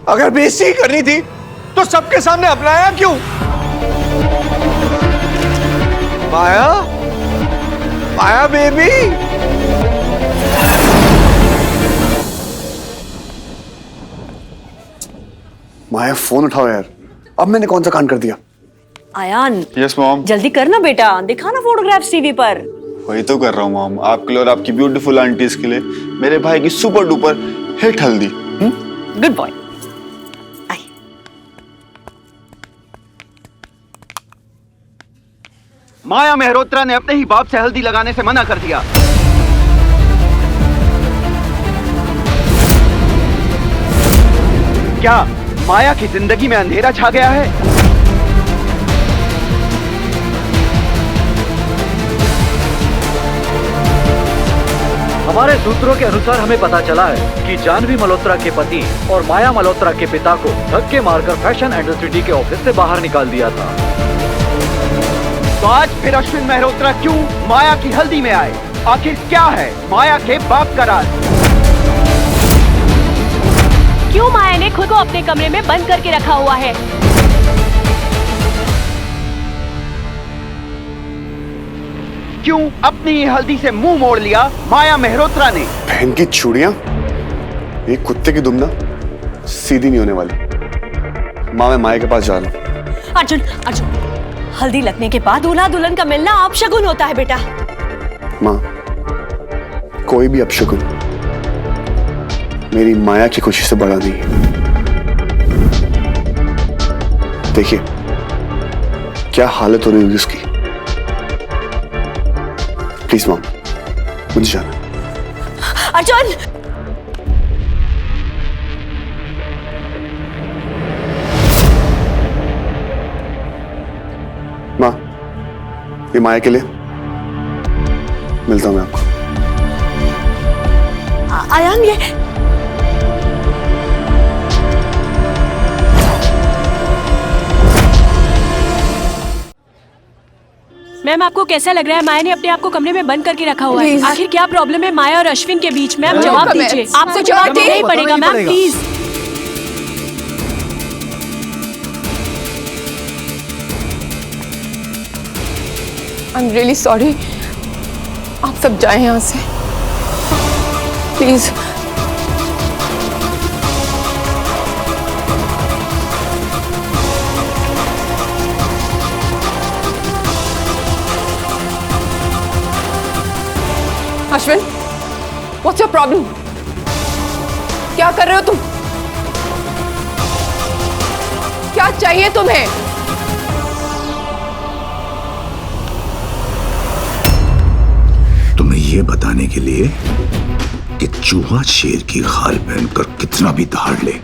अगर बेइज्जती करनी थी तो सबके सामने अपनाया क्यों? माया, माया बेबी। माया फोन उठाओ यार, अब मैंने कौन सा कांड कर दिया? Ayaan, yes mom. जल्दी करना बेटा, दिखाना फोटोग्राफ्स टीवी पर। वही तो कर रहा हूँ मॉम, आपके लिए और आपकी ब्यूटीफुल आंटीज के लिए, मेरे भाई की super duper hit haldi. Good boy. Maya Mehrotra ने अपने ही बाप से हल्दी लगाने से मना कर दिया। क्या माया की जिंदगी में अंधेरा छा गया है? हमारे सूत्रों के अनुसार हमें पता चला है कि जानवी मल्होत्रा के पति और माया मल्होत्रा के पिता को धक्के मारकर फैशन इंडस्ट्री के ऑफिस से बाहर निकाल दिया था। तो आज फिर अश्विन मेहरोत्रा क्यों माया की हल्दी में आए? आखिर क्या है माया के बाप का राज? क्यों माया ने खुद को अपने कमरे में बंद करके रखा हुआ है? क्यों अपनी हल्दी से मुंह मोड़ लिया माया मेहरोत्रा ने? बहन की चूड़ियां, एक कुत्ते की दुम ना सीधी नहीं होने वाली। माँ, मैं माया के पास जा रहा हूँ। अर्जुन, अर्जुन, हल्दी लगने के बाद दूल्हा दुल्हन का मिलना अपशगुन होता है बेटा। माँ, कोई भी अपशगुन मेरी माया की खुशी से बड़ा नहीं है। देखिए क्या हालत हो रही होगी उसकी। प्लीज माँ, मुझे जाना। अर्जुन, माँ, ये माया के लिए। मिलता हूं मैं आपको। आयान, ये मैम आपको कैसा लग रहा है? माया ने अपने आप को कमरे में बंद करके रखा हुआ है। आखिर क्या प्रॉब्लम है माया और अश्विन के बीच? मैम जवाब दीजिए। आपको जवाब देना ही पड़ेगा ma'am, please. I am really sorry. आप सब जाएं यहाँ से please. Ashwin, what's your problem? क्या कर रहे हो तुम? क्या चाहिए तुम्हें? तुम्हें यह बताने के लिए कि चूहा शेर की खाल पहनकर कितना भी दहाड़ ले,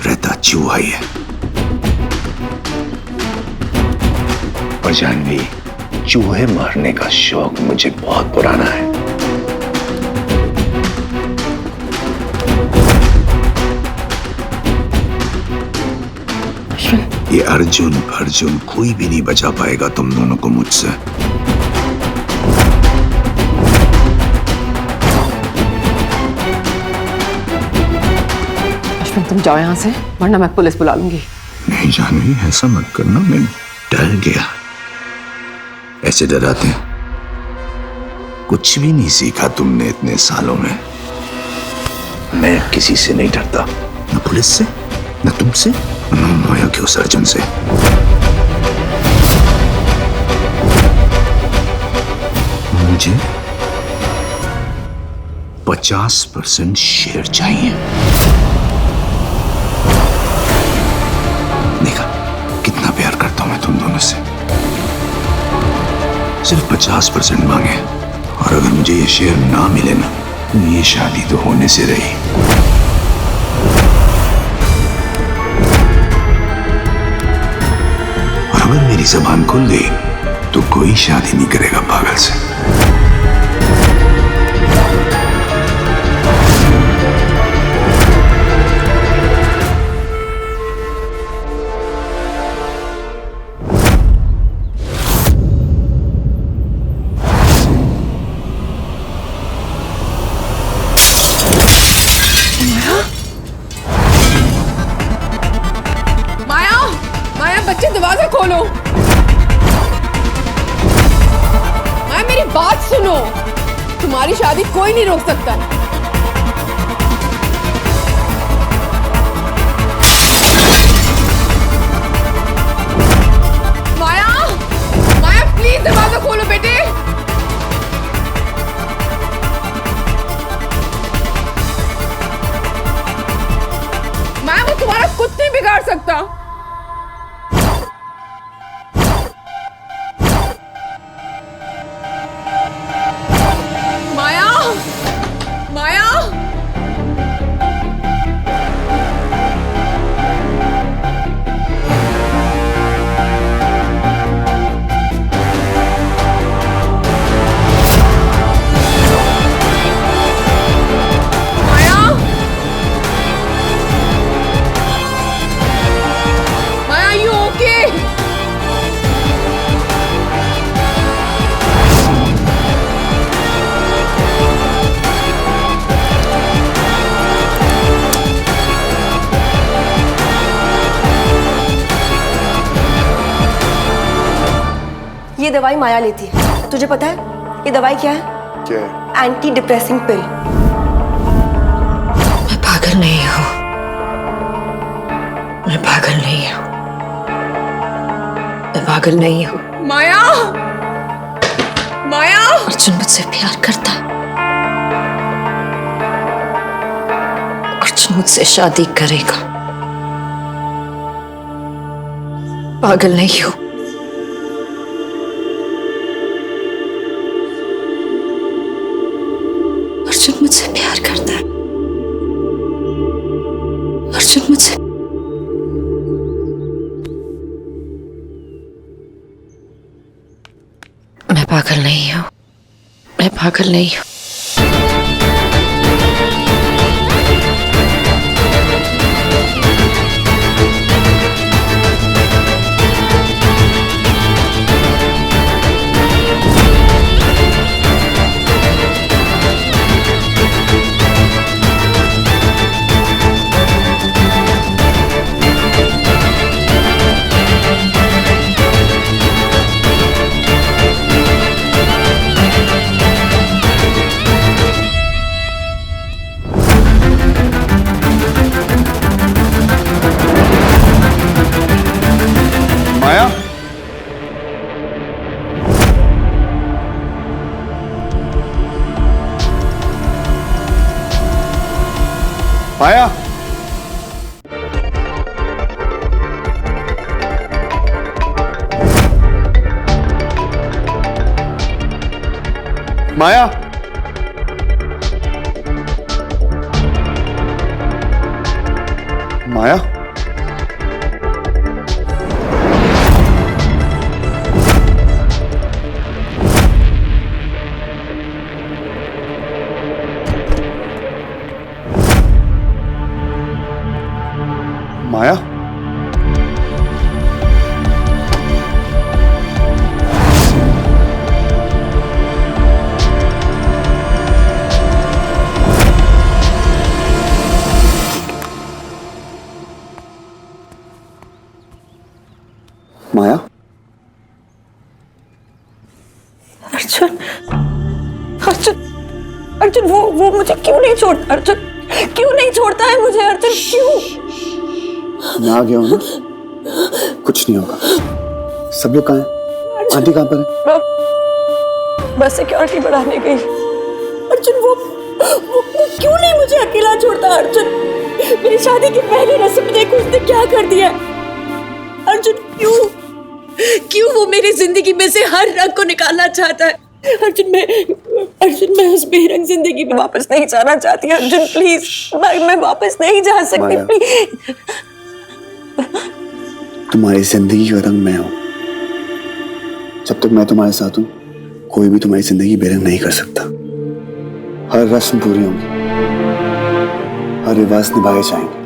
रहता चूहा ही है। और जानवी, चूहे मारने का शौक मुझे बहुत पुराना है। ये अर्जुन अर्जुन कोई भी नहीं बचा पाएगा तुम दोनों को मुझसे। अश्विन, तुम जाओ यहाँ से वरना मैं पुलिस बुला लूंगी। नहीं जानवी, ऐसा मत करना, मैं डर गया। ऐसे डराते हैं? कुछ भी नहीं सीखा तुमने इतने सालों में। मैं किसी से नहीं डरता, न पुलिस से, न तुमसे, न माया के उस अर्जुन से। मुझे 50% शेयर चाहिए। देखा कितना प्यार करता हूं मैं तुम दोनों से। सिर्फ 50% मांगे, और अगर मुझे ये शेयर ना मिले ना, तो ये शादी तो होने से रही। और अगर मेरी जबान खुल गई तो कोई शादी नहीं करेगा पागल से। बच्चे दरवाजा खोलो। माया, मेरी बात सुनो। तुम्हारी शादी कोई नहीं रोक सकता। माया, माया प्लीज दरवाजा खोलो बेटे। माया, वो तुम्हारा कुछ नहीं बिगाड़ सकता। ये दवाई माया लेती है। तुझे पता है ये दवाई क्या है? क्या है? एंटी डिप्रेसिंग पिल। मैं पागल नहीं हूँ, मैं पागल नहीं हूँ, मैं पागल नहीं हूँ। माया, माया। अर्जुन मुझसे प्यार करता है, अर्जुन मुझसे शादी करेगा। पागल नहीं हूँ। अर्जुन मुझसे प्यार करता है, अर्जुन मुझसे। मैं पागल नहीं हूँ, मैं पागल नहीं हूँ। माया, माया, माया, माया, माया, माया, अर्जुन, अर्जुन, अर्जुन वो मुझे क्यों नहीं छोड़ता? अर्जुन क्यों नहीं छोड़ता है मुझे? अर्जुन क्यों? मैं आ गया हूँ ना, कुछ नहीं होगा। सब लोग कहाँ हैं? आंटी कहाँ पर है? बस सिक्योरिटी बढ़ाने गई। अर्जुन वो क्यों नहीं मुझे अकेला छोड़ता? अर्जुन मेरी शादी की पहली रस्म देखो उसने क्या कर दिया। अर्जुन क्यों वो मेरी जिंदगी में से हर रंग को निकालना चाहता है? अर्जुन मैं उस बेरंग जिंदगी में वापस नहीं जाना चाहती। अर्जुन प्लीज, मैं वापस नहीं जा सकती। प्लीज, तुम्हारी जिंदगी का रंग मैं हूं। जब तक मैं तुम्हारे साथ हूं, कोई भी तुम्हारी जिंदगी बेरंग नहीं कर सकता। हर रस्म पूरी होगी, हर रिवाज निभाए जाएंगे।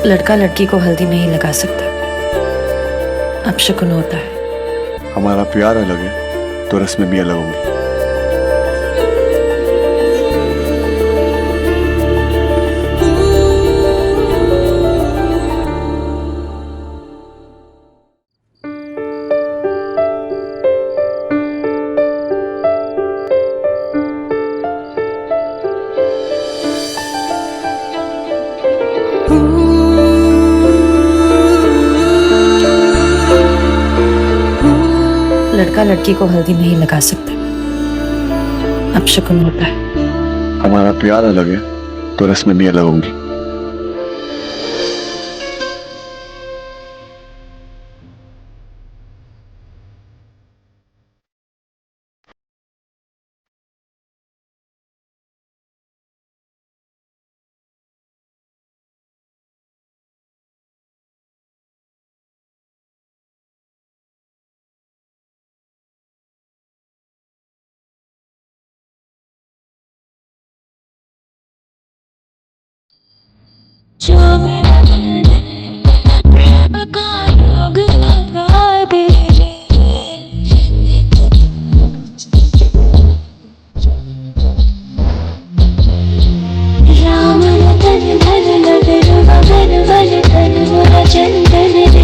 लड़का लड़की को हल्दी नहीं लगा सकता, अपशकुन होता है। हमारा प्यार अलग है तो रस्में भी अलग होंगी। लड़का लड़की को हल्दी नहीं लगा सकता, अपशकुन होता है। हमारा प्यार अलग है तो रस्में भी अलग होंगी। चंदन रे।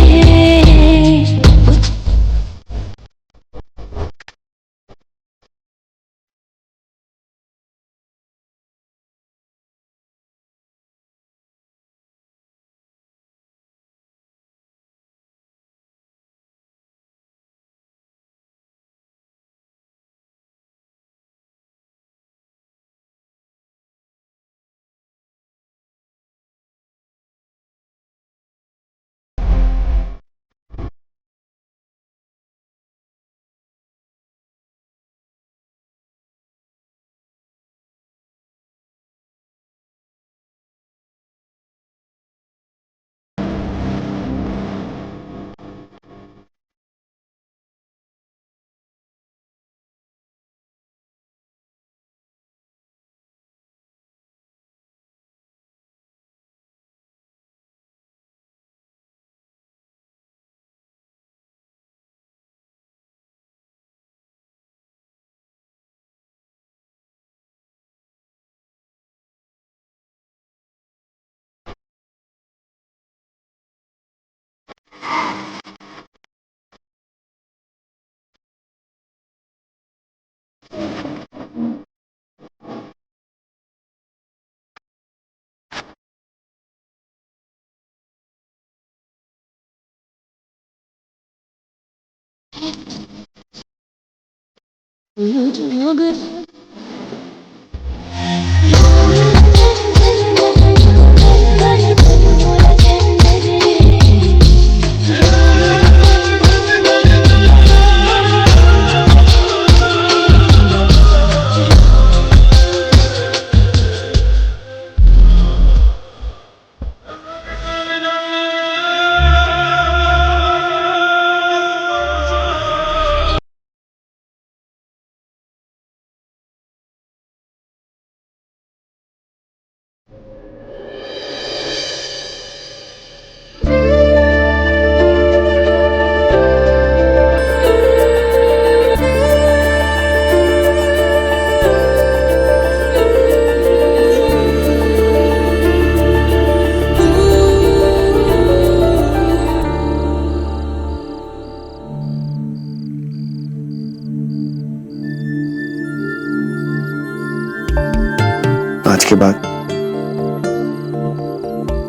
आज के बाद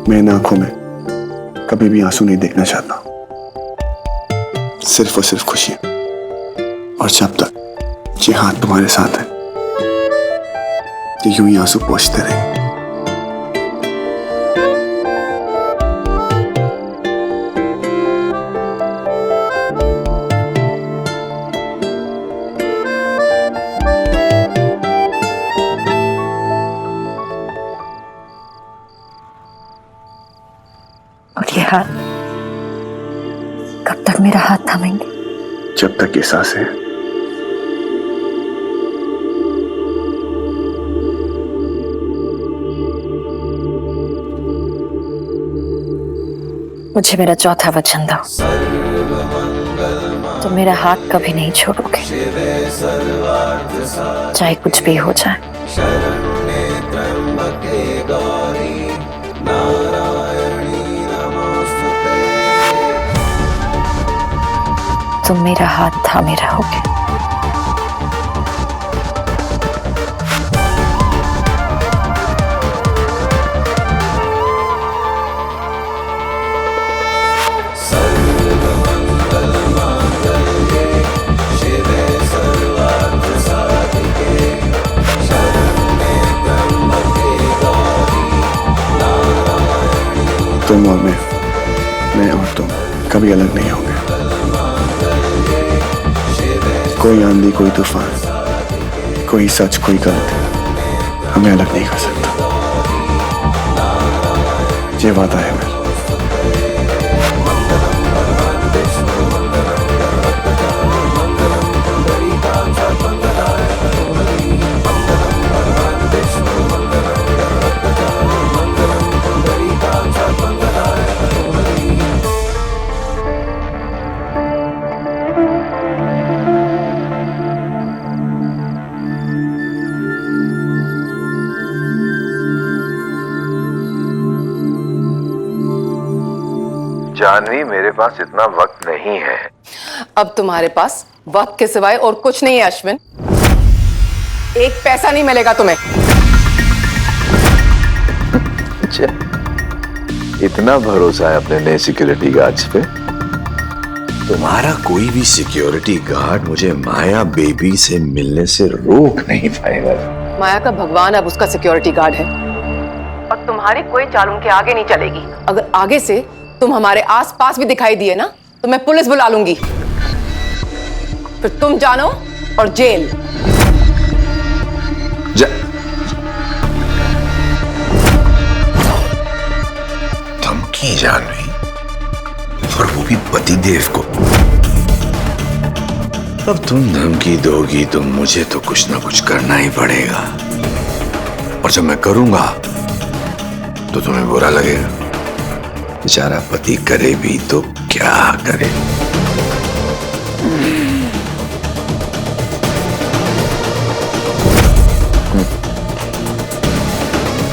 मैं इन आंखों में कभी भी आंसू नहीं देखना चाहता, सिर्फ और सिर्फ खुशी। और जब तक ये हाथ तुम्हारे साथ है, ये यूं ही आंसू पोंछते रहेंगे। और ये हाथ कब तक मेरा हाथ थामेंगे? जब तक ये सांसें हैं। मुझे मेरा चौथा वचन दो, तो मेरा हाथ कभी नहीं छोड़ोगे, चाहे कुछ भी हो जाए। तुम मेरा हाथ थामे रहोगे। तुम और मैं और तुम कभी अलग नहीं होंगे। कोई आंधी, कोई तूफान, कोई सच, कोई गलत हमें अलग नहीं कर सकता। ये वादा है मेरा। जानवी, मेरे पास इतना वक्त नहीं है। अब तुम्हारे पास वक्त के सिवाय और कुछ नहीं है अश्विन। एक पैसा नहीं मिलेगा तुम्हें। अच्छा, इतना भरोसा है अपने नए सिक्योरिटी गार्ड्स पे? तुम्हारा कोई भी सिक्योरिटी गार्ड मुझे माया बेबी से मिलने से रोक नहीं पाएगा। माया का भगवान अब उसका सिक्योरिटी गार्ड है और तुम्हारी कोई चाल उनके आगे नहीं चलेगी। अगर आगे से तुम हमारे आसपास भी दिखाई दिए ना तो मैं पुलिस बुला लूंगी, फिर तुम जानो और जेल। धमकी जानवी, और वो भी पतिदेव को। अब तुम धमकी दोगी तो मुझे तो कुछ ना कुछ करना ही पड़ेगा, और जब मैं करूंगा तो तुम्हें बुरा लगेगा। बेचारा पति करे भी तो क्या करे।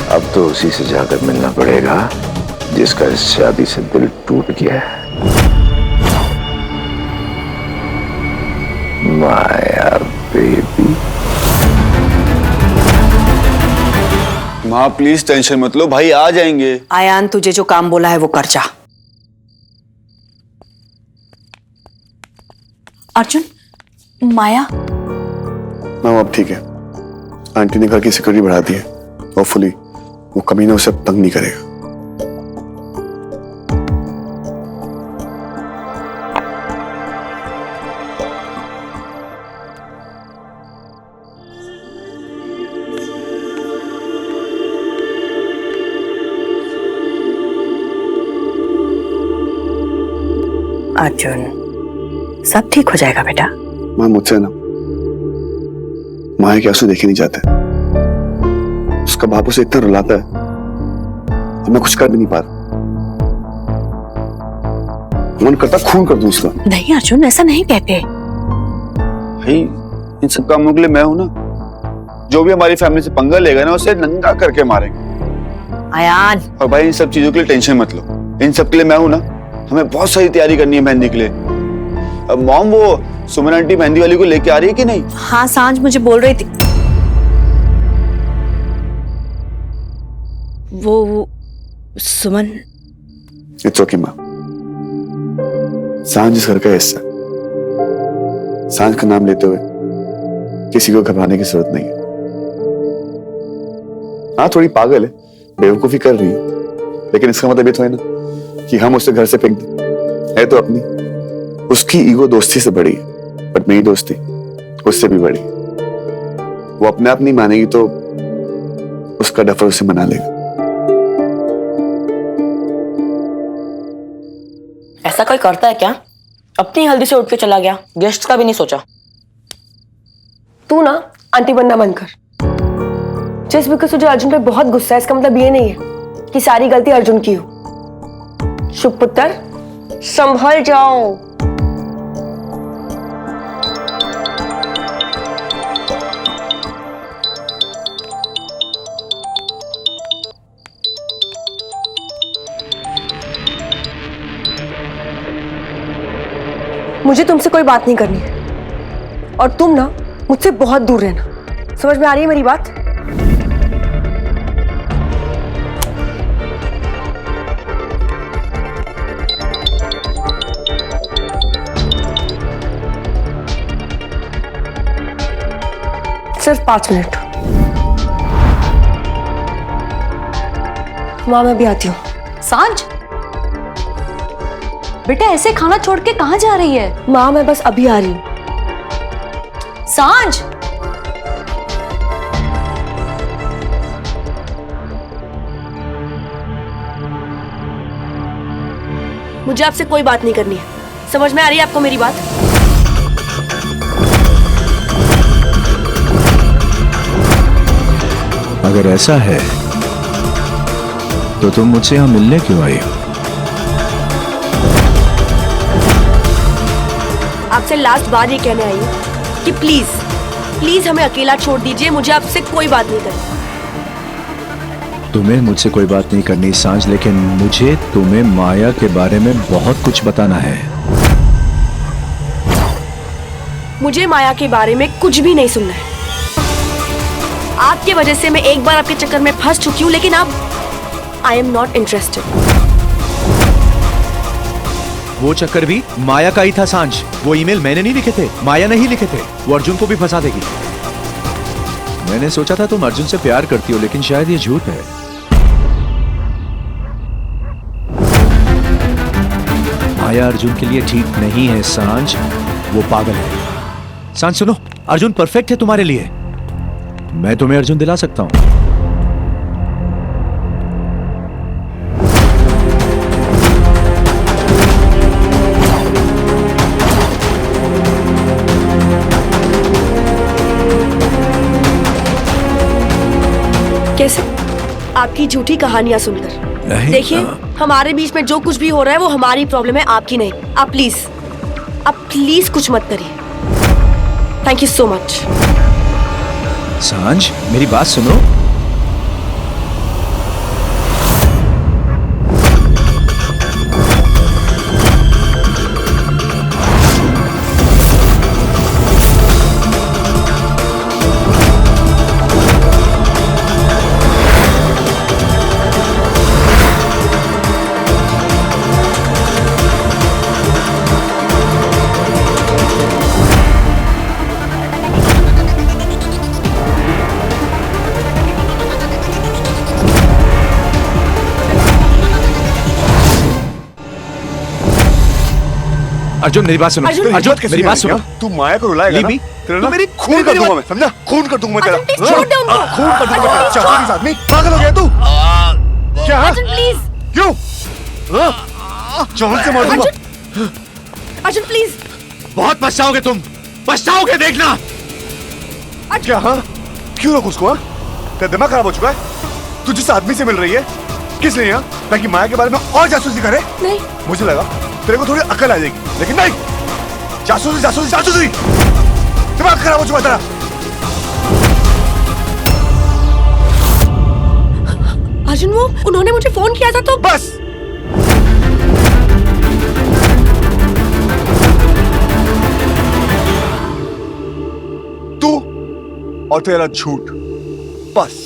अब तो उसी से जाकर मिलना पड़ेगा जिसका इस शादी से दिल टूट गया है। माया बेबी। माँ प्लीज टेंशन मत लो, भाई आ जाएंगे। आयान, तुझे जो काम बोला है वो कर जा। अर्जुन, माया। मैम अब ठीक है, आंटी ने घर की सिक्योरिटी बढ़ा दी है। होपफुली वो कमीना उसे अब तंग नहीं करेगा। अर्जुन, सब ठीक हो जाएगा बेटा। मां मुझसे ना माया के आंसू देखे नहीं जाते। उसका बाप उसे इतना रुलाता है और मैं कुछ कर भी नहीं पा रहा। मन करता खून कर दूं उसका। नहीं अर्जुन, ऐसा नहीं कहते। भाई इन सब कामों के लिए मैं हूं ना। जो भी हमारी फैमिली से पंगा लेगा ना उसे नंगा करके मारेंगे। आयान। और भाई इन सब चीजों के लिए टेंशन मत लो, इन सब के लिए मैं हूं ना। हमें बहुत सारी तैयारी करनी है मेहंदी के लिए। अब मॉम, वो सुमन आंटी मेहंदी वाली को लेके आ रही है कि नहीं? हाँ, सांझ मुझे बोल रही थी। वो सुमन। इट्स ओके मां, सांझ इस घर का हिस्सा। सांझ का नाम लेते हुए किसी को घबराने की जरूरत नहीं है। हाँ, थोड़ी पागल है, बेवकूफी कर रही है, लेकिन इसका मतलब ये तो है ना कि हम उसे घर से फेंक दें। है तो अपनी। उसकी ईगो दोस्ती से बड़ी है, बट मेरी दोस्ती उससे भी बड़ी है। वो अपने आप नहीं मानेगी तो उसका डफर उसे मना लेगा। ऐसा कोई करता है क्या? अपनी हल्दी से उठ के चला गया, गेस्ट का भी नहीं सोचा। तू ना आंटी बनना बंद कर। जस्ट बिकॉज तुझे अर्जुन पे बहुत गुस्सा है, इसका मतलब ये नहीं है कि सारी गलती अर्जुन की हो। शुभ पुत्र, संभल जाओ। मुझे तुमसे कोई बात नहीं करनी है और तुम ना मुझसे बहुत दूर रहना। समझ में आ रही है मेरी बात? सिर्फ 5 मिनट। माँ मैं भी आती हूँ। सांझ, बेटा ऐसे खाना छोड़ के कहाँ जा रही है? माँ मैं बस अभी आ रही हूँ। सांझ। मुझे आपसे कोई बात नहीं करनी है। समझ में आ रही है आपको मेरी बात? अगर ऐसा है तो तुम मुझसे यहां मिलने क्यों आई हो? आपसे लास्ट बार ये कहने आई हूँ कि प्लीज हमें अकेला छोड़ दीजिए। मुझे आपसे कोई बात नहीं करनी। तुम्हें मुझसे कोई बात नहीं करनी सांझ, लेकिन मुझे तुम्हें माया के बारे में बहुत कुछ बताना है। मुझे माया के बारे में कुछ भी नहीं सुनना है। आपकी वजह से मैं एक बार आपके चक्कर में फंस चुकी हूँ, लेकिन अब आई एम नॉट इंटरेस्टेड। वो चक्कर भी माया का ही था सांझ। वो ईमेल मैंने नहीं लिखे थे, माया नहीं लिखे थे। वो अर्जुन को भी फंसा देगी। मैंने सोचा था तुम अर्जुन से प्यार करती हो, लेकिन शायद ये झूठ है। माया अर्जुन के लिए ठीक नहीं है सांझ, वो पागल है। सांझ सुनो, अर्जुन परफेक्ट है तुम्हारे लिए। मैं तुम्हें अर्जुन दिला सकता हूं। कैसे? आपकी झूठी कहानियां सुनकर। देखिए, हमारे बीच में जो कुछ भी हो रहा है वो हमारी प्रॉब्लम है, आपकी नहीं। आप प्लीज कुछ मत करिए। Thank you so much. सांझ मेरी बात सुनो। अर्जुन मेरी बात सुनो। अर्जुन मेरी बात सुनो। तू माया को रुलाएगा ना? तेरा ना मेरी खून कर दूंगा मैं, समझा? खून कर दूंगा मैं तेरा। छोड़ दे उनको। खून कर दूंगा। चाकू आदमी पागल हो गया तू? क्या? अर्जुन प्लीज। क्यों? जान से मार दूंगा। अर्जुन प्लीज। बहुत पछताओगे तुम, पछताओगे देखना। क्या? हाँ, क्यों रोक उसको? तेरा दिमाग खराब हो चुका है? तू जिस आदमी से मिल रही है किस लिए? ताकि माया के बारे में और जासूसी करे? नहीं, मुझे लगा तेरे को थोड़ी अकल आ जाएगी, लेकिन नहीं। जासूसी जासूसी जासूसी, दिमाग खराब हो चुका तेरा। अर्जुन वो उन्होंने मुझे फोन किया था तो बस। तू और तेरा झूठ, बस।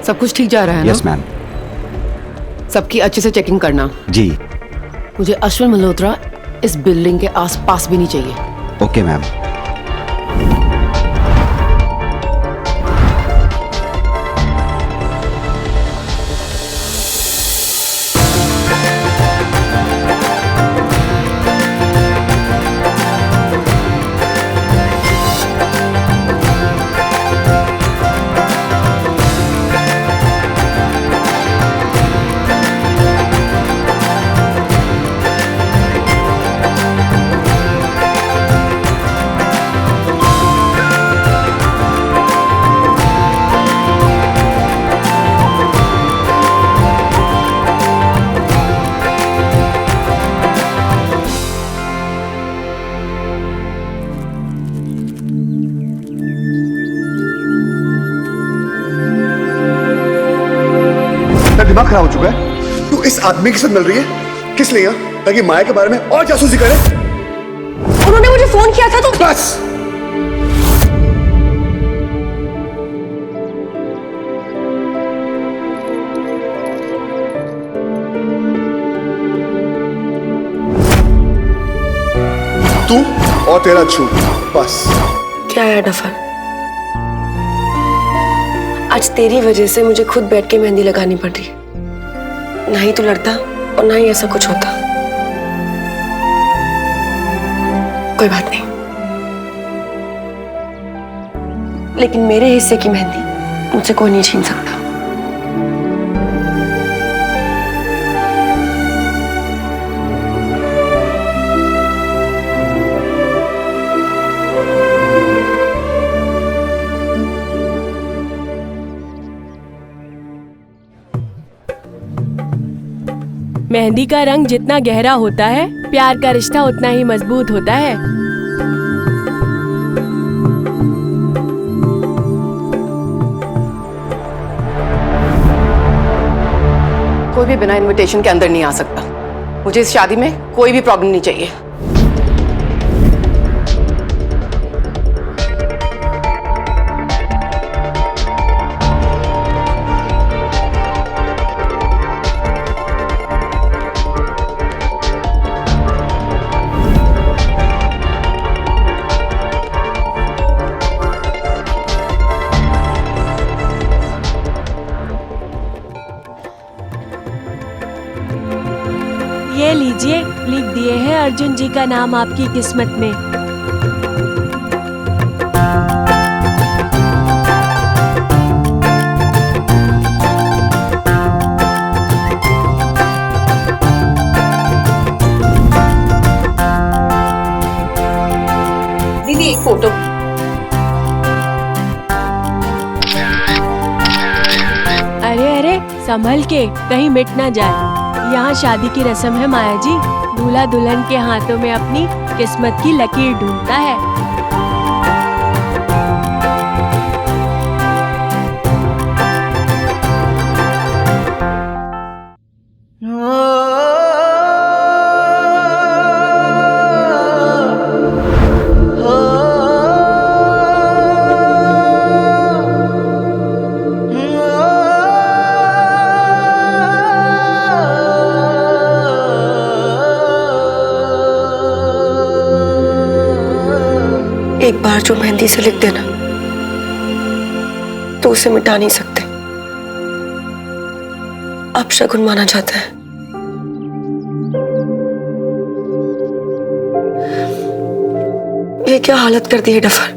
सब कुछ ठीक जा रहा है ना? Yes ma'am. सबकी अच्छे से चेकिंग करना। जी। मुझे अश्विन मल्होत्रा इस बिल्डिंग के आसपास भी नहीं चाहिए। Okay ma'am. दिमाग खराब हो चुका है? तू इस आदमी के साथ मिल रही है किस लिए? ताकि माया के बारे में और जासूसी करे? उन्होंने मुझे फोन किया था तो बस। तू और तेरा झूठ, बस। क्या है डफर? आज तेरी वजह से मुझे खुद बैठ के मेहंदी लगानी पड़ रही। ना ही तू लड़ता और ना ही ऐसा कुछ होता। कोई बात नहीं, लेकिन मेरे हिस्से की मेहंदी मुझसे कोई नहीं छीन सकता। मेहंदी का रंग जितना गहरा होता है, प्यार का रिश्ता उतना ही मजबूत होता है। कोई भी बिना इनविटेशन के अंदर नहीं आ सकता। मुझे इस शादी में कोई भी प्रॉब्लम नहीं चाहिए। ये लीजिए, लिख दिए हैं अर्जुन जी का नाम आपकी किस्मत में। दीदी एक फोटो। अरे अरे संभल के, कहीं मिट ना जाए। यहाँ शादी की रस्म है माया जी। दूल्हा दुल्हन के हाथों में अपनी किस्मत की लकीर ढूंढता है। एक बार जो मेहंदी से लिख देना तो उसे मिटा नहीं सकते। अब शगुन माना जाता है। ये क्या हालत कर दी है डफर।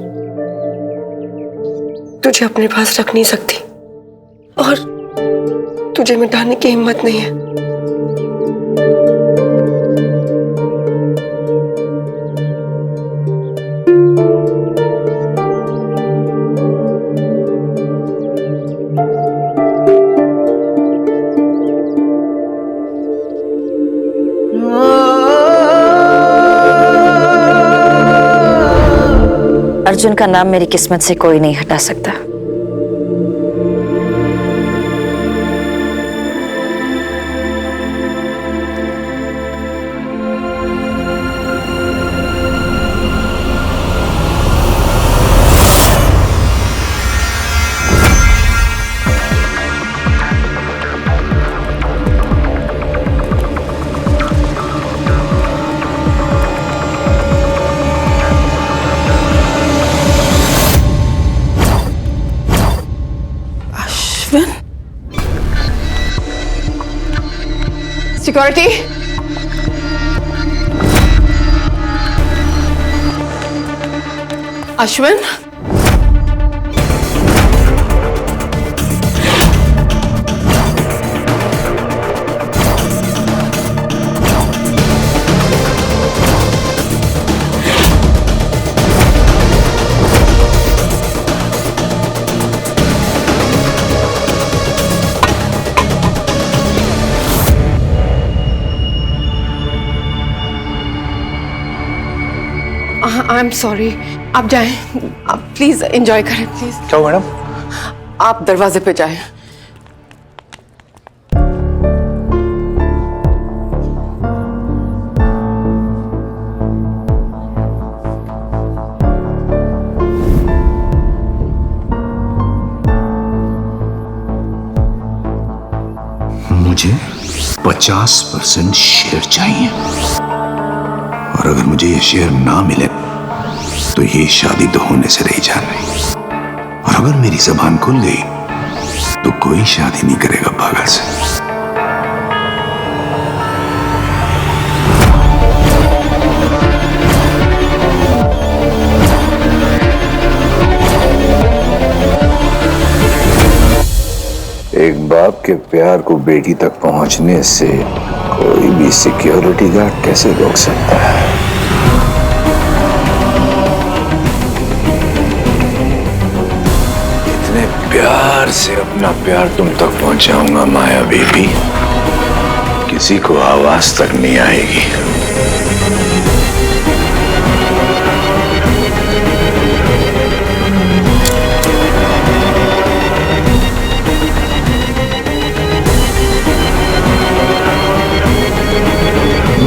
तुझे अपने पास रख नहीं सकती और तुझे मिटाने की हिम्मत नहीं है। अर्जुन का नाम मेरी किस्मत से कोई नहीं हटा सकता। Security, Ashwin, I am sorry. आप जाएं, आप प्लीज एंजॉय करें प्लीज। क्या मैडम? आप दरवाजे पे जाएं। मुझे 50% शेयर चाहिए और अगर मुझे ये शेयर ना मिले तो ये शादी तो होने से रही जा रही। और अगर मेरी जबान खुल गई तो कोई शादी नहीं करेगा पागल से। एक बाप के प्यार को बेटी तक पहुंचने से कोई भी सिक्योरिटी गार्ड कैसे रोक सकता है? इतने प्यार से अपना प्यार तुम तक पहुंचाऊंगा माया बेबी, किसी को आवाज तक नहीं आएगी।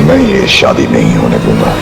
मैं ये शादी नहीं होने दूंगा।